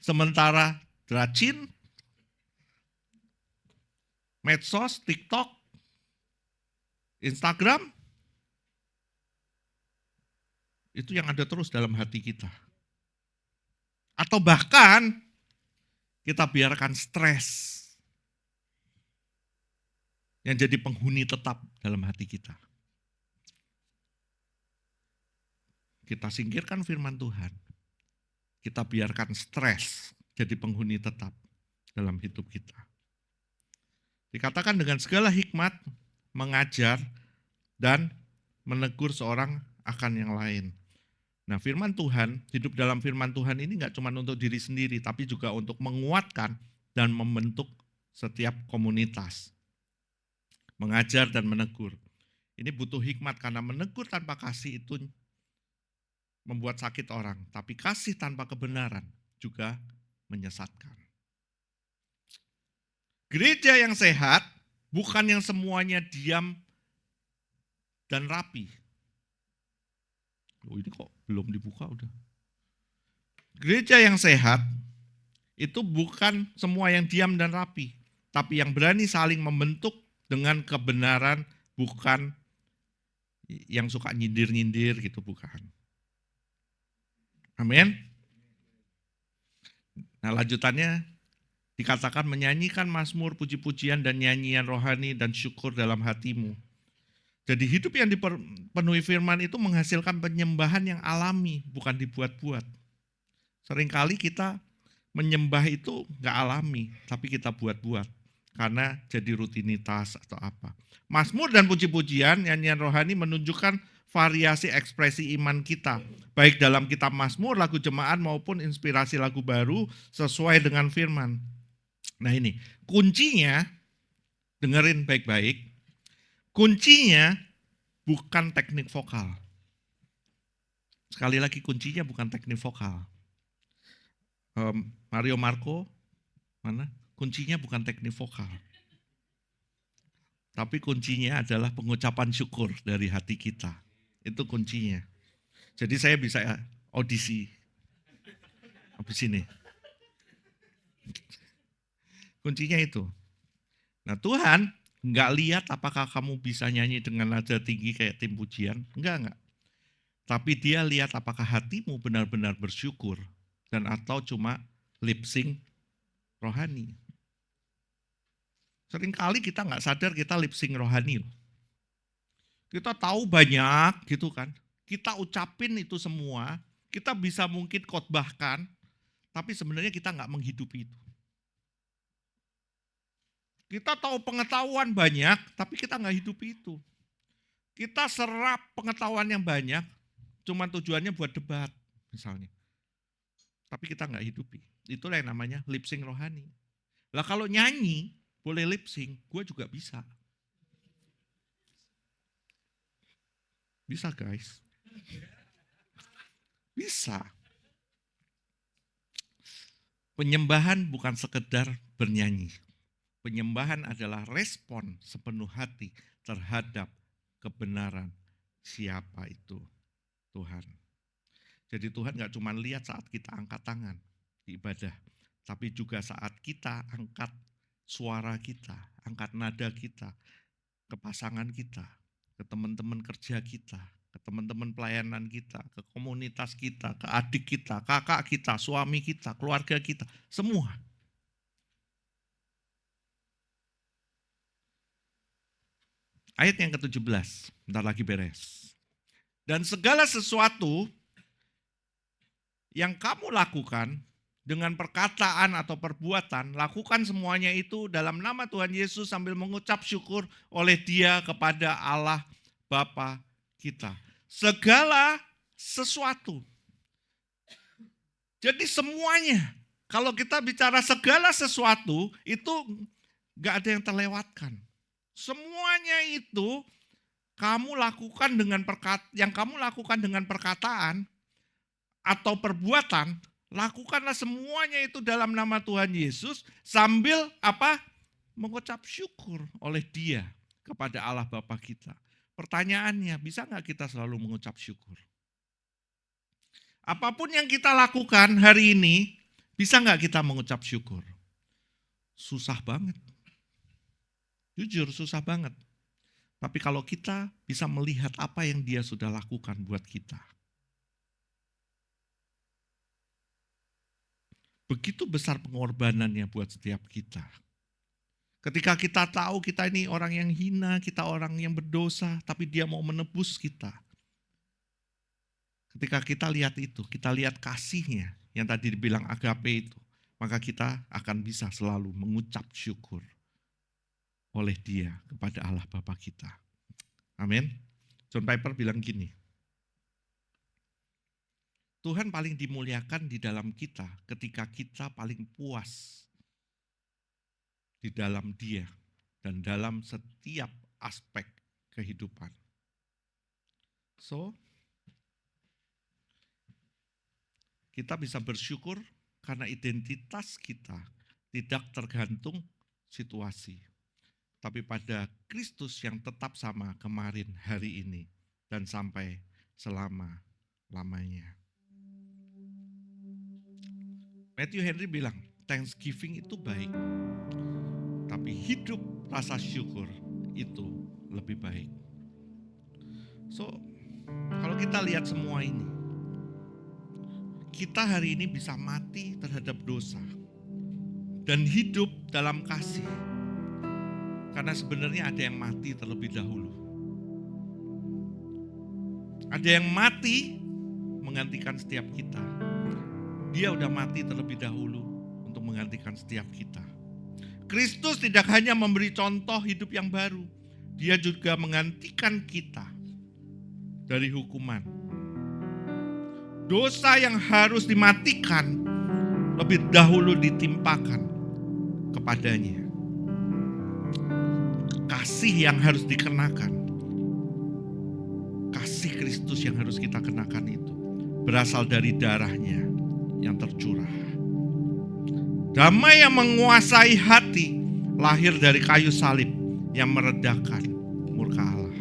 sementara dracin, medsos, TikTok, Instagram, itu yang ada terus dalam hati kita. Atau bahkan kita biarkan stres yang jadi penghuni tetap dalam hati kita. Kita singkirkan firman Tuhan. Kita biarkan stres jadi penghuni tetap dalam hidup kita. Dikatakan dengan segala hikmat mengajar dan menegur seorang akan yang lain. Nah, firman Tuhan, hidup dalam firman Tuhan ini enggak cuma untuk diri sendiri, tapi juga untuk menguatkan dan membentuk setiap komunitas. Mengajar dan menegur. Ini butuh hikmat karena menegur tanpa kasih itu membuat sakit orang, tapi kasih tanpa kebenaran juga menyesatkan. Gereja yang sehat Bukan yang semuanya diam dan rapi. Oh, ini kok belum dibuka udah. Gereja yang sehat itu bukan semua yang diam dan rapi, tapi yang berani saling membentuk dengan kebenaran, bukan yang suka nyindir-nyindir gitu, bukan. Amin. Nah, lanjutannya dikatakan menyanyikan mazmur, puji-pujian dan nyanyian rohani dan syukur dalam hatimu. Jadi hidup yang dipenuhi firman itu menghasilkan penyembahan yang alami, bukan dibuat-buat. Seringkali kita menyembah itu nggak alami, tapi kita buat-buat. Karena jadi rutinitas atau apa. Mazmur dan puji-pujian, nyanyian rohani menunjukkan variasi ekspresi iman kita. Baik dalam kitab Mazmur, lagu jemaat maupun inspirasi lagu baru sesuai dengan firman. Nah ini, kuncinya, dengerin baik-baik, kuncinya bukan teknik vokal. Sekali lagi kuncinya bukan teknik vokal. Mario Marco, mana? Kuncinya bukan teknik vokal. Tapi kuncinya adalah pengucapan syukur dari hati kita. Itu kuncinya. Jadi saya bisa audisi. Habis ini. Kuncinya itu. Nah Tuhan nggak lihat apakah kamu bisa nyanyi dengan nada tinggi kayak tim pujian. Enggak. Tapi dia lihat apakah hatimu benar-benar bersyukur dan atau cuma lip sync rohani. Seringkali kita nggak sadar kita lip sync rohani. Kita tahu banyak gitu kan. Kita ucapin itu semua, kita bisa mungkin khotbahkan, tapi sebenarnya kita nggak menghidupi itu. Kita tahu pengetahuan banyak, tapi kita nggak hidupi itu. Kita serap pengetahuan yang banyak, cuma tujuannya buat debat misalnya. Tapi kita nggak hidupi. Itulah yang namanya lip sync rohani. Lah kalau nyanyi, boleh lip sync, gue juga bisa. Bisa guys. Bisa. Penyembahan bukan sekedar bernyanyi. Penyembahan adalah respon sepenuh hati terhadap kebenaran siapa itu Tuhan. Jadi Tuhan gak cuma lihat saat kita angkat tangan di ibadah, tapi juga saat kita angkat suara kita, angkat nada kita, ke pasangan kita, ke teman-teman kerja kita, ke teman-teman pelayanan kita, ke komunitas kita, ke adik kita, kakak kita, suami kita, keluarga kita, semua. Ayat yang ke-17, bentar lagi beres. Dan segala sesuatu yang kamu lakukan dengan perkataan atau perbuatan, lakukan semuanya itu dalam nama Tuhan Yesus sambil mengucap syukur oleh Dia kepada Allah Bapa kita. Segala sesuatu. Jadi semuanya. Kalau kita bicara segala sesuatu, itu gak ada yang terlewatkan. Semuanya itu kamu lakukan dengan yang kamu lakukan dengan perkataan atau perbuatan, lakukanlah semuanya itu dalam nama Tuhan Yesus sambil apa? Mengucap syukur oleh Dia kepada Allah Bapa kita. Pertanyaannya, bisa nggak kita selalu mengucap syukur? Apapun yang kita lakukan hari ini, bisa nggak kita mengucap syukur? Susah banget. Jujur susah banget. Tapi kalau kita bisa melihat apa yang Dia sudah lakukan buat kita. Begitu besar pengorbanannya buat setiap kita. Ketika kita tahu kita ini orang yang hina, kita orang yang berdosa, tapi Dia mau menebus kita. Ketika kita lihat itu, kita lihat kasih-Nya yang tadi dibilang agape itu, maka kita akan bisa selalu mengucap syukur oleh Dia kepada Allah Bapa kita. Amin. John Piper bilang gini, Tuhan paling dimuliakan di dalam kita ketika kita paling puas di dalam Dia dan dalam setiap aspek kehidupan. So, kita bisa bersyukur karena identitas kita tidak tergantung situasi. tapi pada Kristus yang tetap sama kemarin, hari ini, dan sampai selama-lamanya. Matthew Henry bilang, Thanksgiving itu baik, tapi hidup rasa syukur itu lebih baik. So, kalau kita lihat semua ini, kita hari ini bisa mati terhadap dosa dan hidup dalam kasih. Karena sebenarnya ada yang mati terlebih dahulu. Ada yang mati menggantikan setiap kita. Dia udah mati terlebih dahulu untuk menggantikan setiap kita. Kristus tidak hanya memberi contoh hidup yang baru, dia juga menggantikan kita dari hukuman. Dosa yang harus dimatikan lebih dahulu ditimpakan kepadanya. Kasih yang harus dikenakan, kasih Kristus yang harus kita kenakan itu berasal dari darahnya yang tercurah. Damai yang menguasai hati lahir dari kayu salib yang meredakan murka Allah.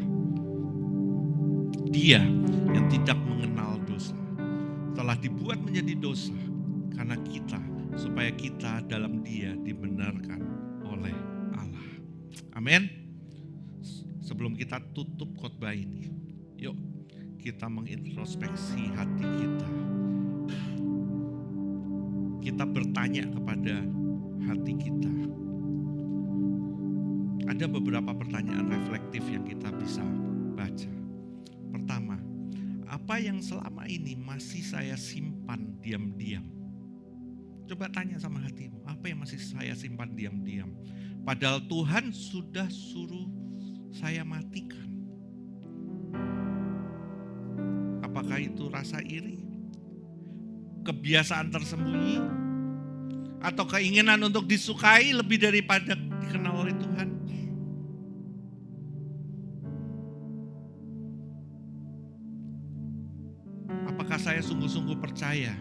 Dia yang tidak mengenal dosa telah dibuat menjadi dosa karena kita, supaya kita dalam Dia dibenarkan oleh Allah. Amin. Sebelum kita tutup khotbah ini, yuk kita mengintrospeksi hati kita. Kita bertanya kepada hati kita. Ada beberapa pertanyaan reflektif yang kita bisa baca. Pertama, apa yang selama ini masih saya simpan diam-diam? Coba tanya sama hatimu, apa yang masih saya simpan diam-diam? Padahal Tuhan sudah suruh saya matikan. Apakah itu rasa iri? Kebiasaan tersembunyi? Atau keinginan untuk disukai lebih daripada dikenal oleh Tuhan? Apakah saya sungguh-sungguh percaya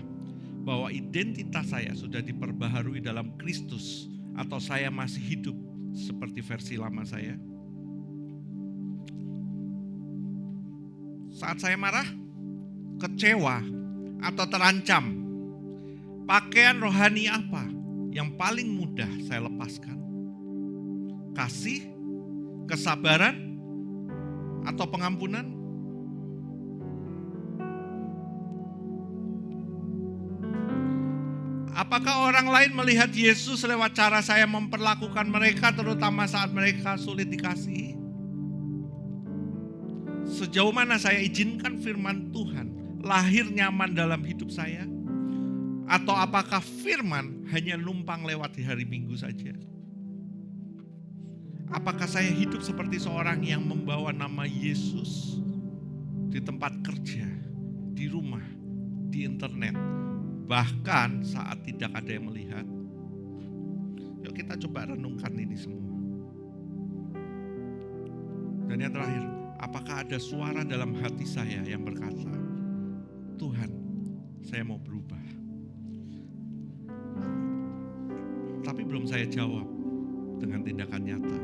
bahwa identitas saya sudah diperbaharui dalam Kristus, atau saya masih hidup seperti versi lama saya? Saat saya marah, kecewa, atau terancam, pakaian rohani apa yang paling mudah saya lepaskan? Kasih, kesabaran, atau pengampunan? Apakah orang lain melihat Yesus lewat cara saya memperlakukan mereka, terutama saat mereka sulit dikasihi? Sejauh mana saya izinkan firman Tuhan lahir nyaman dalam hidup saya? Atau apakah firman hanya numpang lewat di hari Minggu saja? Apakah saya hidup seperti seorang yang membawa nama Yesus di tempat kerja, di rumah, di internet, bahkan saat tidak ada yang melihat? Yuk kita coba renungkan ini semua. Dan yang terakhir, apakah ada suara dalam hati saya yang berkata, Tuhan, saya mau berubah. Tapi belum saya jawab dengan tindakan nyata.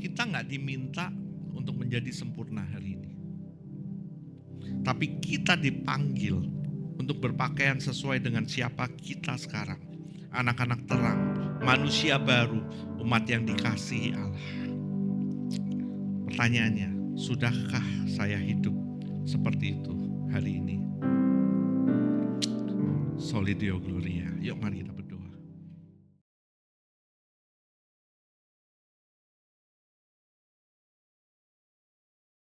Kita nggak diminta untuk menjadi sempurna hari ini. Tapi kita dipanggil untuk berpakaian sesuai dengan siapa kita sekarang. Anak-anak terang, manusia baru, umat yang dikasihi Allah. Pertanyaannya, sudahkah saya hidup seperti itu hari ini? Soli Deo Gloria. Yuk mari kita